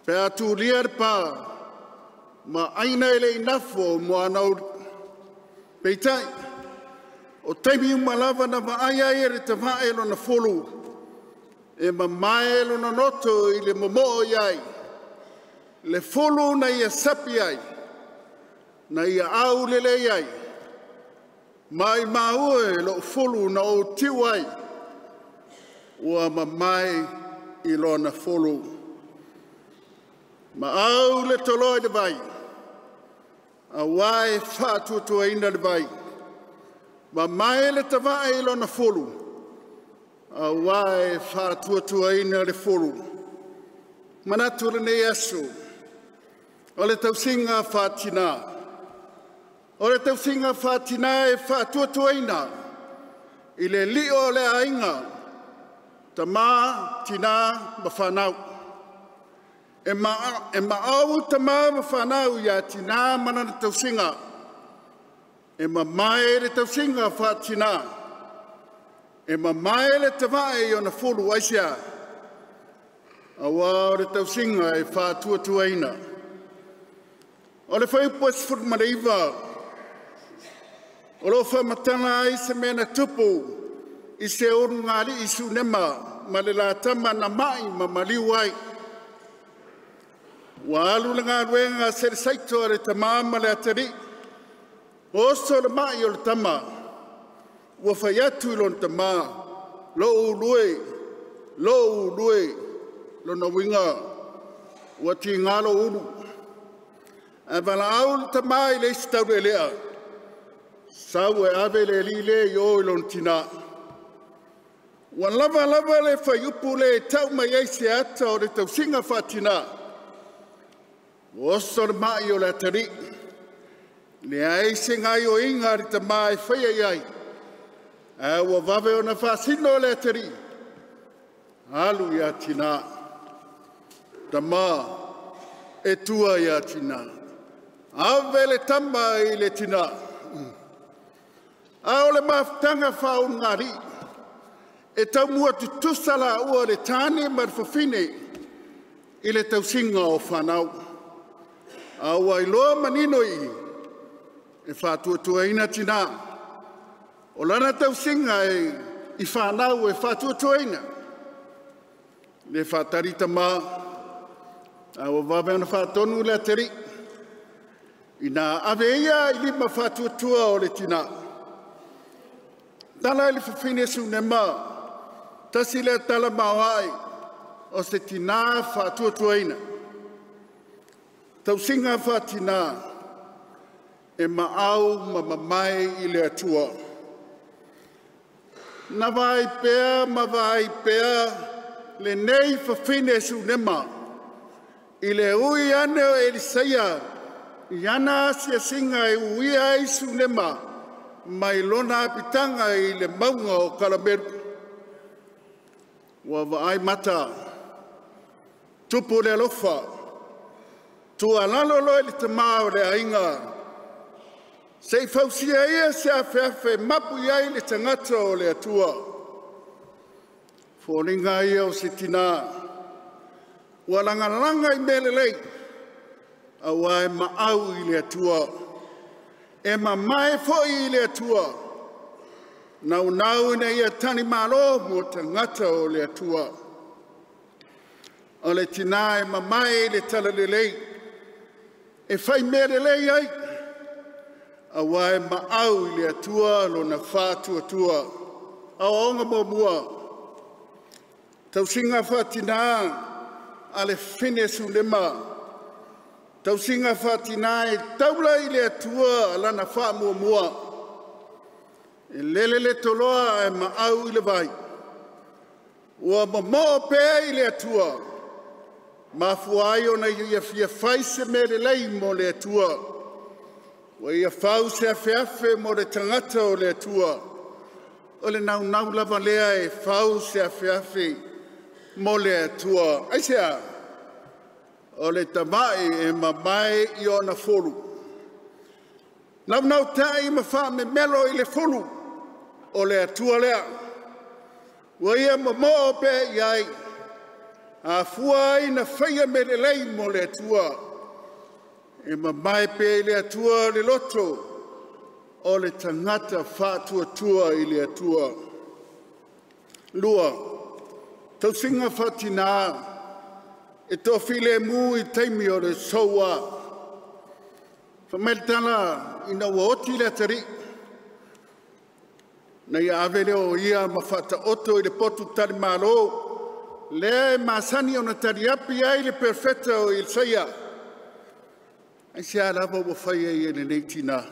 pe atu ria pa, ma aina ele inafo mo anau peitai, o taimi umalava na maaia ere te vaelo na folu, e ma maelo na noto i le momo iai, le folu na ia sapi ai, na ia au lele iai, mai maue lo folu na o tiwai, ua mamai i lona folu. Ma au le toloi de vai, a wai whātuatuaina le vai, ma mai le tawai i lona folu, a wai whātuatuaina le folu. Manatu le nei aso, o le tausinga whātina, O le tausinga whātina e whātuatuaina i le lio le ainga tamā tina ma whanau. E maau tamā ma whanau ia tina mana na tausinga. E mai le tausinga whātina. E mai le tawai o na fulu aisia. Awa o le tausinga e whātuatuaina. O le whaipu e sifuru mareiva. O lo whamatanga ai se mena tupu i se oru ngāri i su nema ma le la tama na mai ma maliwai. Wa alu le ngā ruenga se le saito le tama ma le atari. O so le mai o le tama. Ua whaiatu ilon tama. Lo ului, lo na winga. Ua ti ngalo ulu. A vala au le tama i le istau le lea. Sau e ave le lile yo ilon tina. Wan lava le whaiupu le tau mai eise ata o le tausinga whatina. Oso le mai o le atari. Le aise ngai o inga ri ta mai whaia iai. A ua vave o na whasino o le atari. Alu ia tina. Ta ma e tua ia tina. Ave le tama i le tina. A o le mafutanga whao ngari, e tau mua tutusala ua le tāne marfafine i le tausinga o whanau. A ua iloa manino e whātuatuaina tina. O lana tausinga i whanau e whātuatuaina. Le whātarita mā, a ua wawena whātonu le ateri. Ina ave ia i lima whātuatua o le tina. Tala ili fafine su nema, tasile tala mawai, o se tina whātuatuaina. Tausinga whātina, e maau mamamai i le atua. Na vai pēa, le nei fafine su nema, i le ui ane o Elisaia, i ana sia singa e ui ai su nema, mai lona pitanga i le maunga o Kalameru. Wa vaai mata, tupu le lofa, tu alalolo le tamao le ainga. Sei fausia ia se awhewhe mapu iai le tangata o le atua. Fōringa ia o se tina. Wa langalanga i melelei, a wai maau i le atua. E mai foi i le atua. Nau na ia tani malo mo tangata o le atua. O le tina e mai le talalelei. E fai merelei ai. A wai maau i le atua lo na whātuatua. A onga mo mua. Tausinga whatina a le fine su lema. Tausinga whatina e taula i le atua alana wha mua. E lele toloa e maau i le vai. Ua mo pēa i le atua. Mafuai o na ia fia faise me le lei mo le atua. Ua ia fau se awhewhe mo le tangata o le atua. O le nau lava lea e fau se awhewhe mo le atua. Aisea. O le tamai e mamai i ona folu. Nau tai ma wha me melo i le folu o le atua lea. Wa ia mo pe iai. A fua i na whaia me le lei mo le atua. E mamai pe i le atua le loto o le tangata whātuatua i le atua. Lua, tausinga whatina e tō while mu i teimi o le soua. Whameltana i na waoti le atari. Na ia avele o ia ma whata oto i le potu tari malo. Lea e masani o na tari api ai le perfecta o Ilsaia. Ai se alava wa whaia i ene neitina.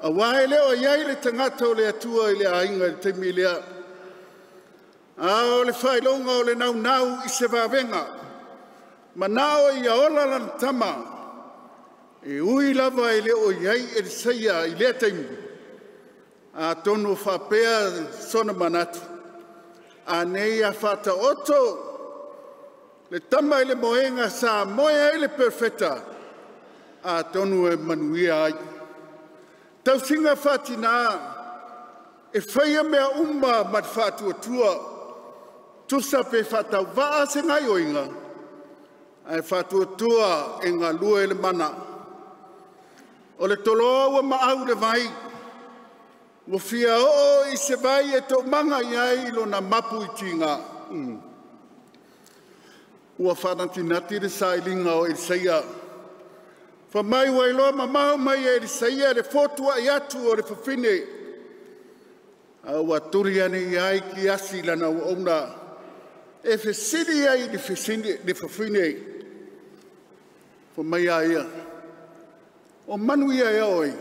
A wae leo iai le tangata o le atua i le ainga i teimi lea. A o le whailonga o le nau i se wawenga. Ma nao i a ola lan tama, E ui lava ele o iai e saia i lea taimu. A tono whapea sona manatu. A nei a whata oto. Le tama ele moenga sa moea ele perfecta. A tonu e manuia ai. Tau singa whatina e whaia mea umma mat whatua tua. Tusa pe whatau waa se ngai oinga. Ai whatua tua e ngā lua ele mana. O le toloa ua maau le vai. Mo fia o i se vai e to manga iai ilo na mapu i tinga. Ua whanatinati le sailinga o Isaia. Whamai wailoa mamau mai e Isaia le fotua i atu o le whawhine. Ua turi ane iai ki asi lana o ona. E whesiri ai le whawhine. Whamai aia. O manuia e oi.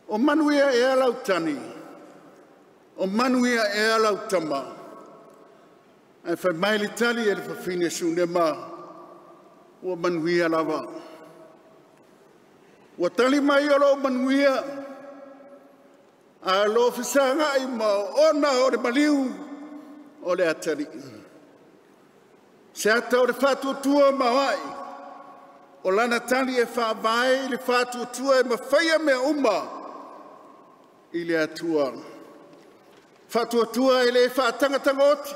O manuia e alau tani. O manuia e alau tama. Ai whai mai le tali e le whawhine sunema. Ua manuia lava. Ua tali mai o lo manuia. A lo whisanga i ma ona o le maliu o le atari. Se ata o le whatuatua mawai. O lana tali e whaavai le whatuatua e mawhaia mea umma. I le atua. Whatuatua e le whaatangatanga oti.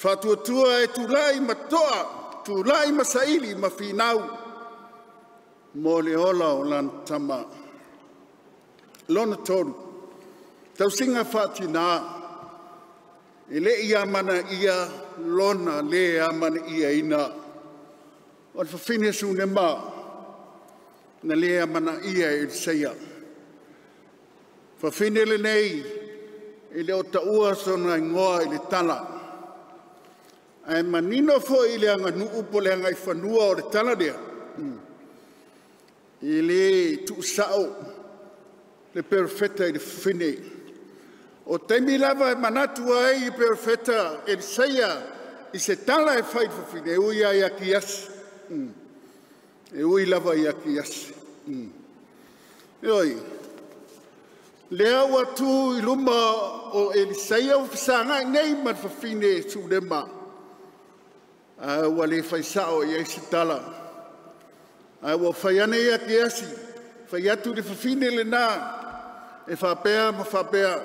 Whatuatua e tūlai matoa, tūlai masaili ma whinau. Mo le ola o lan tama. Lona toru. Tau singa whatina. E le ia mana ia lona le ia mana ia ina. O le whawhine sune ma. Na le ia mana ia e seia. Whawhine le nei. E le o taua sona ingoa i le tala. Ai manino fo i le anga nuu po le anga i whanua o le tala dea. I le tu sao. Le perfetta i le whine. O teimi lava e manatu ai i perfetta e le seia i se tala e whai whine. E ui ai aki asi. E ui lava i aki asi. E oi. Lea ua tu i luma o e le seia o fisanga i nei man whine su lema. Ua le whaisao i eisi tala. Ua whaiane i aki asi. Whaiatu le whawhine le nā. E whapea ma whapea.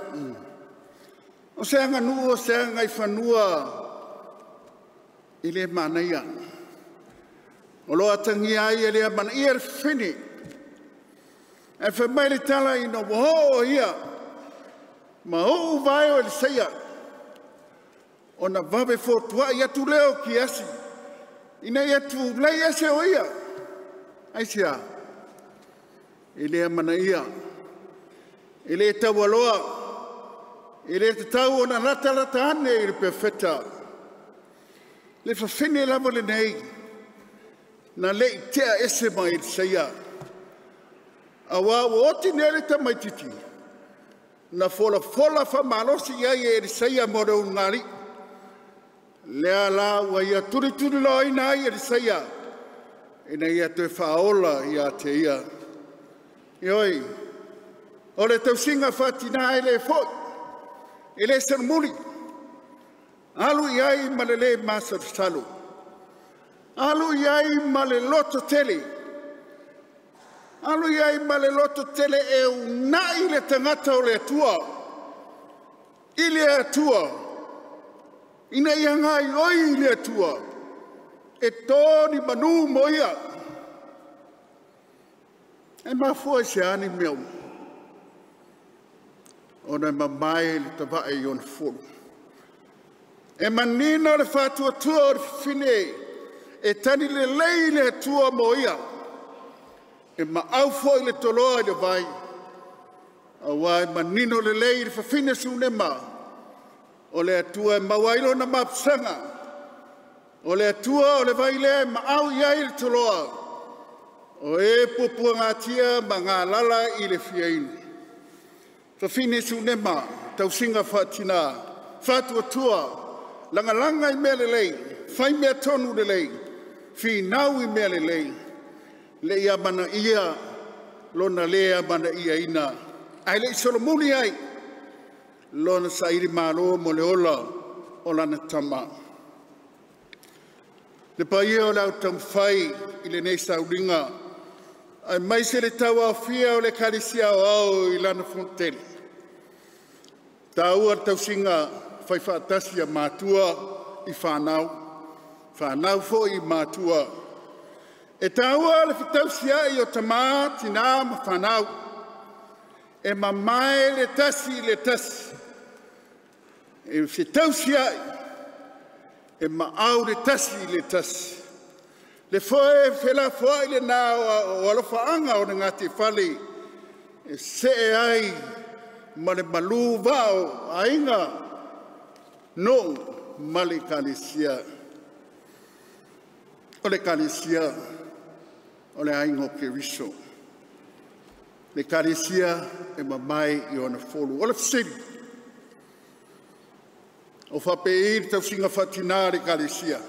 O se anga nuu o se anga i whanua. I le manaia. O loa tangi ai e lea mana i e whini. E whamai le tala i no moho o ia. Ma hou vai o le seia. O na vawe fōtua i atu leo ki asi. Ina i atu lei ase o ia. Aisia. I lea mana ia. I le tau aloa. I le tau o na rata ane i le perfetta. Le whawhine lava le nei. Na le i tea ese mai i seia. Awa o oti nere ta mai titi. Na fola whamalosi ai e le seia mo reu ngari. Lea la ua ia turi loa ina ai e le seia. Ina ia te whaola ia te ia. Ioi. O le tausinga whatina e le fōi. E le sanmuri. Alu iai ma le le masa salu. Alu iai ma le loto tele. Alu iai ma le loto tele e unai le tangata o le atua. I le atua. Ina ia ngai oi le atua. E tōni manu moia. E mafua se ani meu. O na mamai le tawae i on fulu. E manina le whatua tua o le whine. E tani le lei le tua moia. E ma au foi le toloa i le vai. A wai manino le lei le whawhine sune ma. O le atua e mawailo na mapsanga. O le atua o le vai le ma au iai le toloa. O e pupua ngā tia ma ngā lala i le fiainu. Whawhine sune ma. Tausinga whatina. Whatua tua. Langa i mea le lei. Whai mea tonu le lei. Whinau i mea le lei. le ia mana ia lona lea mana ia ina ai le solomuni ai lona sairi malo mo le ola o lana tama le paia o lau Taumafai i le nei sauringa ai mai se le taua fia o le kalisia o au i lana fonteli taua tausinga fai whaatasi a mātua i whanau fo i mātua e taua le whatausia i o tamā tina ma whanau e mamae le tasi e whatausia e maau le tasi le foe whela foe le nā o alofaanga o ngati whale e se ai ma le malu vao ainga no ma le kalisia o le kalisia o le aingo ke riso le kalisia e mamai i ona folu o le fsiri o whapei tau singa whatina le kalisia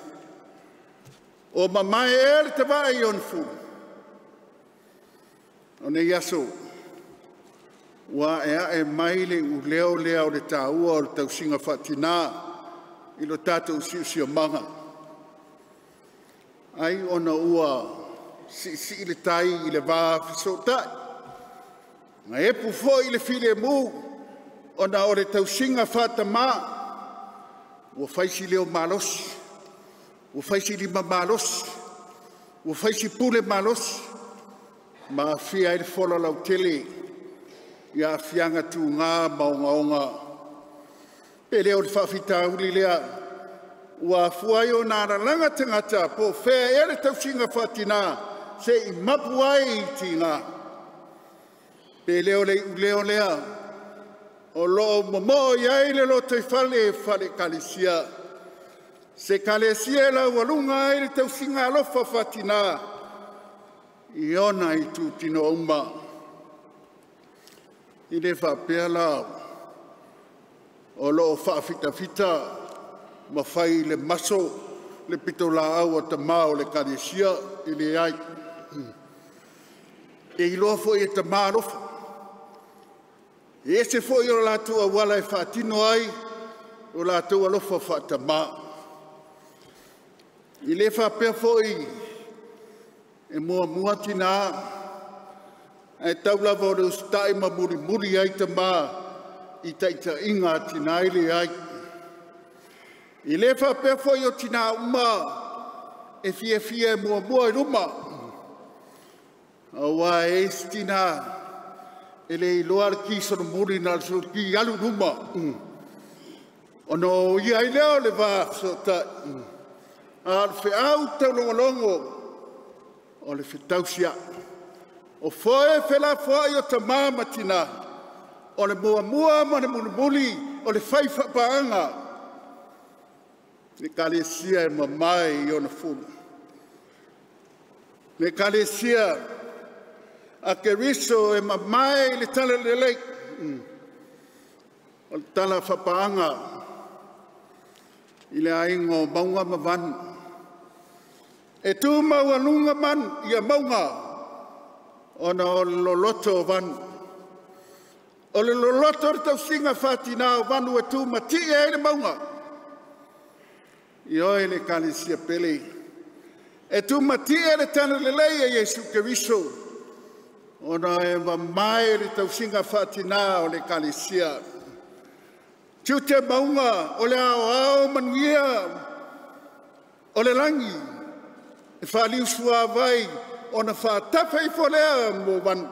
o mamai e le te vai i ona folu o ne yaso wa e mai le u leo le taua o le tau singa whatina i lo tātou si o manga ai ona ua si le tai i le vā fisotai nga e pufo i le file mu ona o le tau singa whatama ua whaisi leo malosi ua whaisi lima malosi ua whaisi pule malosi ma fia i le whola lau tele ia fianga tu ngā maungaunga e leo le whawhita uli lea ua fuai o nāra langa tangata po whea e le tausinga whatina se i mapu ai i tina pe leo lea o loo momo iai le lo te whale kalisia se kalisia la walunga ai le tausinga alofa whatina i ona i tu tino uma i le whapea lao o loo whawhita ma whai le maso le pito la au o tamao le kalisia i le ai e i loa fo i e tamao lofa e se fo i o lātua wala e whaatino ai o lātua lofa whaatama i le whapea fo i e mua tina e taulava o le ustai ma muri ai tama i taita inga tina ile ai i le whapea fo i o tina uma e fia mua i ruma awa e stina e le iloa le kiso no muri na so ki alu ruma ono ia i leo le va so ta al fe au te longo o le fitausia o foe fela foe o tamama tina o le mua ma le muli o le faifa paanga le kalesia e mamai i ona fulu le kalesia a ke riso e mamai le tala lelei o le tala whapaanga i le aingo maunga mavanu e tu maunga man ia maunga ona o le loloto vanu o le loloto le tausinga whatina o vanu e tu mati e le maunga i oe le kalisia pele e tu mati e le tala lelei e Jesu Keriso ona e mamai le tausinga whatina o le kalisia. Tiu te maunga o le ao manuia o le langi e whaaliu sua vai ona whaatafa i wholea mo vanu.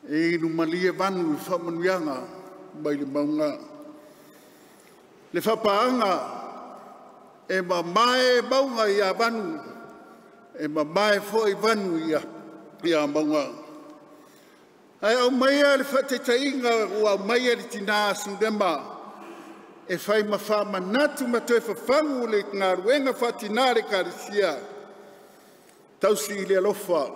E inu malia vanu i whamanuianga mai le maunga. Le whapaanga e mamai maunga i a vanu e mamai fo i vanu ia maunga. Ai au maia le whatetainga o au maia le tina sundema e whai mawha manatu ma toe whawhangu le ngā ruenga whatina le karisia. Tausi i le alofa,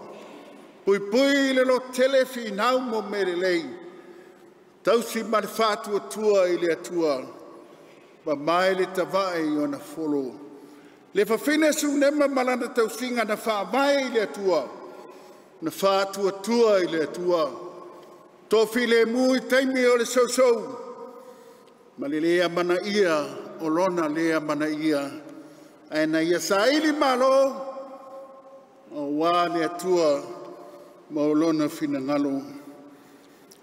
pui le lo telefi nau mo mere lei. Tausi ma le whātua tua i le atua, ma mai le tawai o na wholo. Le whawhine su nema malana tausinga na whaamai i le atua. Na wha tua i le atua. Tō while mui taimi o le sausau. Ma le lea mana ia, o lona lea mana ia. Aina ia sa ili malo. O wā le atua, ma o lona whina ngalo.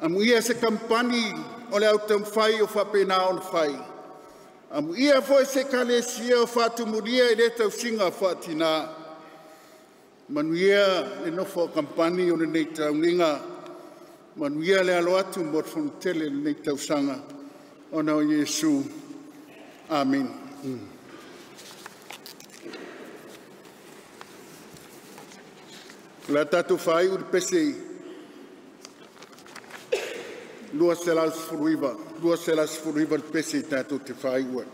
Amu ia se kampani o le au Taumafai o whapena o na whai. Amu ia foi se kalesia o whatumuria i le tausinga whatina. Manu ia le nofo kampani o le nei tauninga. Manu ia le alo atu mo fonitele le nei tausanga. Ona o Yesu. Amen. La tatu whai uri pese Lua selas furuiva pese tatu te whai ua.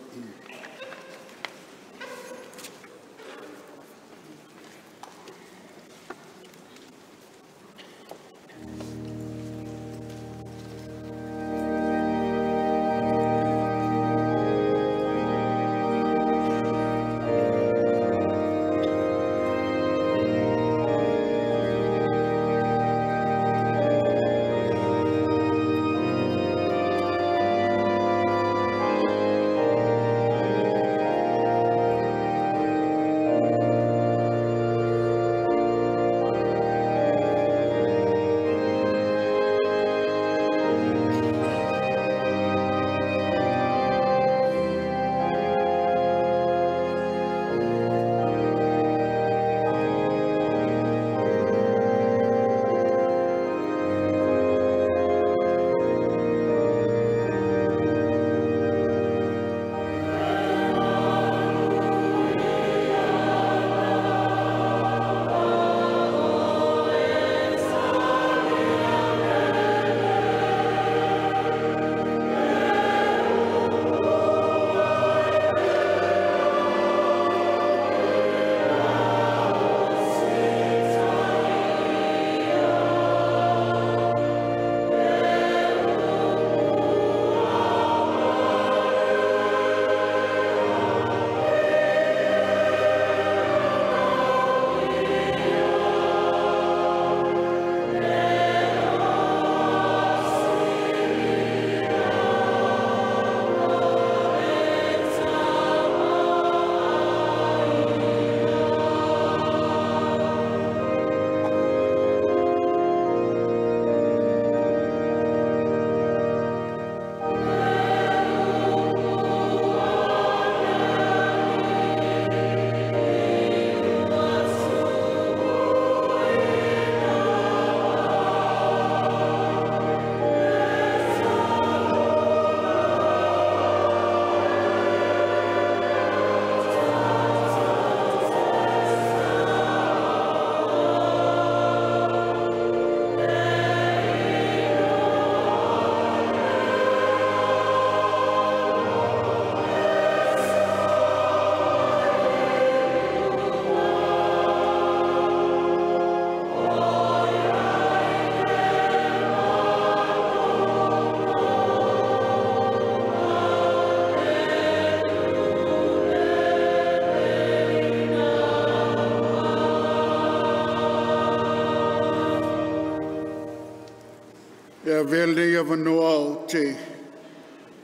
Ia vele ia vanoa o te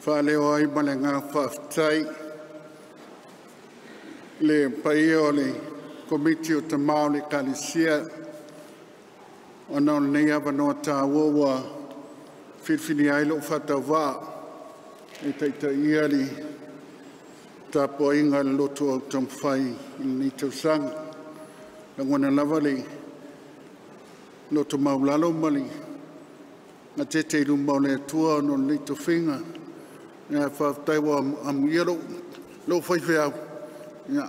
whaleo ai ma le ngā whaftai le paia o le komiti o te mao le kalisia ona o nei a vanoa tā uaua whiwhini ai lo whatau wā e teita ia li tā po inga le lotu o Taumafai i ni tausanga la ngona lava le lotu maulalo mali na te te rumba o le atua no le to whinga ia whaftai wa amuia lo whaiwhi au ia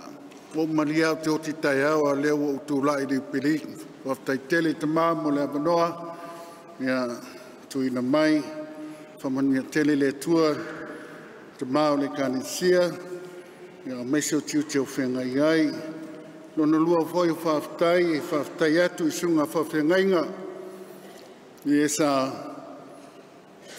o mali au te oti tai au a leo o tūlai le pili whaftai tele te maa mo le avanoa ia tuina mai whamania tele le atua te maa o le kalisia ia meise o tiu te o whenga iai lona lua foi o whaftai atu i sunga whawhengainga i esa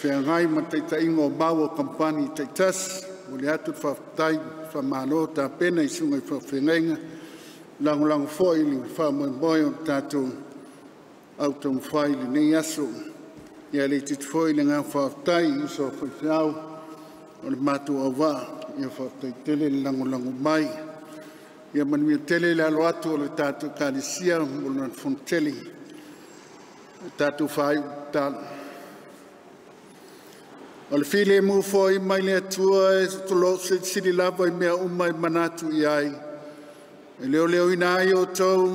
whengai ma teita ingo mau o kampani teitas o le atu whaftai whamalo tā pena I sunga I whawhengainga langulangu foi li whamoimoe o tātou au Taumafai li nei aso ia le titi foi le ngā whaftai iso whaiwhiau o le mātou au wā ia whaftai tele le langulangu mai ia manumia tele le alo atu o le tātou kālisia o le fonteli tātou whai tātou o le file mu foi mai le atua e tolo se sili lava I mea umai manatu I ai. E leo ina ai o tau,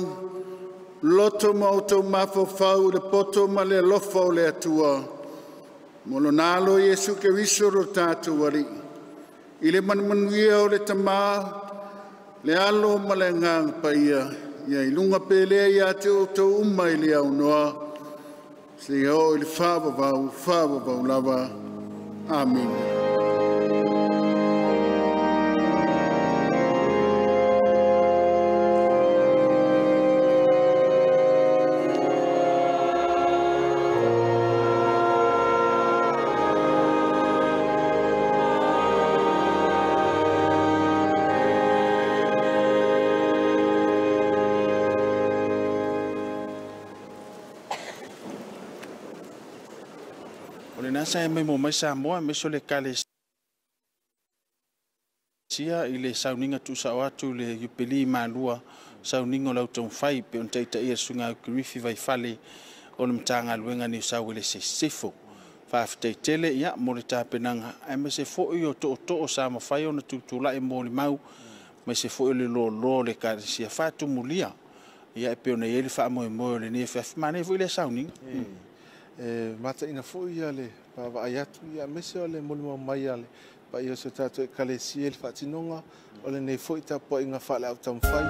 loto ma o tau mafofau le poto ma le alofa o le atua. Molo nalo Yesu ke visoro tātou wari. I le manuia o le tamā, le alo ma le ngang pa ia. Ia ilunga pelea ia te o tau umai le au noa. Se o I le whawavau lava. Amen. Nasa e mai mo mai Samoa me so le kale sia I le sauninga tu sa watu le yupeli malua sauninga lau Taumafai pe on taita ia sunga Uikilifi Vaifale o le mtanga luenga ni sau le se sefo whaafitai tele ia mo le tāpenanga e me se fo I o to Samoa ona tutula e mo le mau me se fo I le lo le kale sia fatu mulia ia e pe ona ele wha mo le ne FF mane fo I le sauninga mata ina fo ia le pa ayatu ia mese ole molimo mai ale pa ia se tato e kalesia le fatinonga ole nei fo ita po inga fala au Taumafai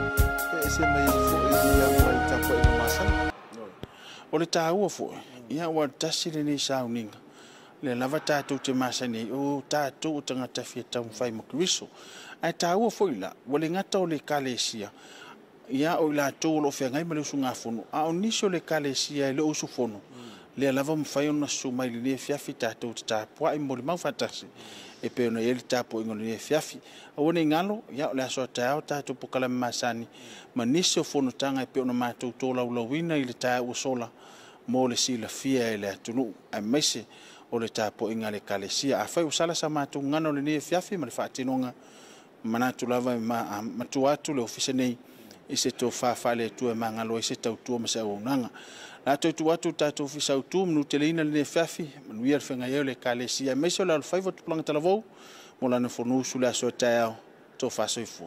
e se mai fo ia mai ta po inga masa ole ta ua fo ia wa tasile ni sauninga le lava tato te masa nei o tato tanga tafia Taumafai mo kriso ai ta ua fo ila wale ngata ole kalesia ia o la to lo fe ngai male sunga fono a oniso le kalesia le usu fono le lava mfai ona sumai le fiafi tatou ta poa I mo le mau fatasi e pe ona ele tapo ingolo le fiafi ona ngalo ia le aso tao tatou pokala masani manisi o fono tanga e pe ona matou tola ulawina I le ta usola mo le sila fia ele atunu a mese o le tapo inga le kalesia a fai usala sa matou ngano le fiafi ma le fatinonga manatu lava ma matuatu le ofisa nei I se to Vaifale tu e mangalo I se tau tu ma se onanga la to tu atu tatu fi sautu mnu teleina le fafi manu ia fenga ia le kalesia me so la 5 tu planga talavou mo la no fonu sula so tao to fa so fu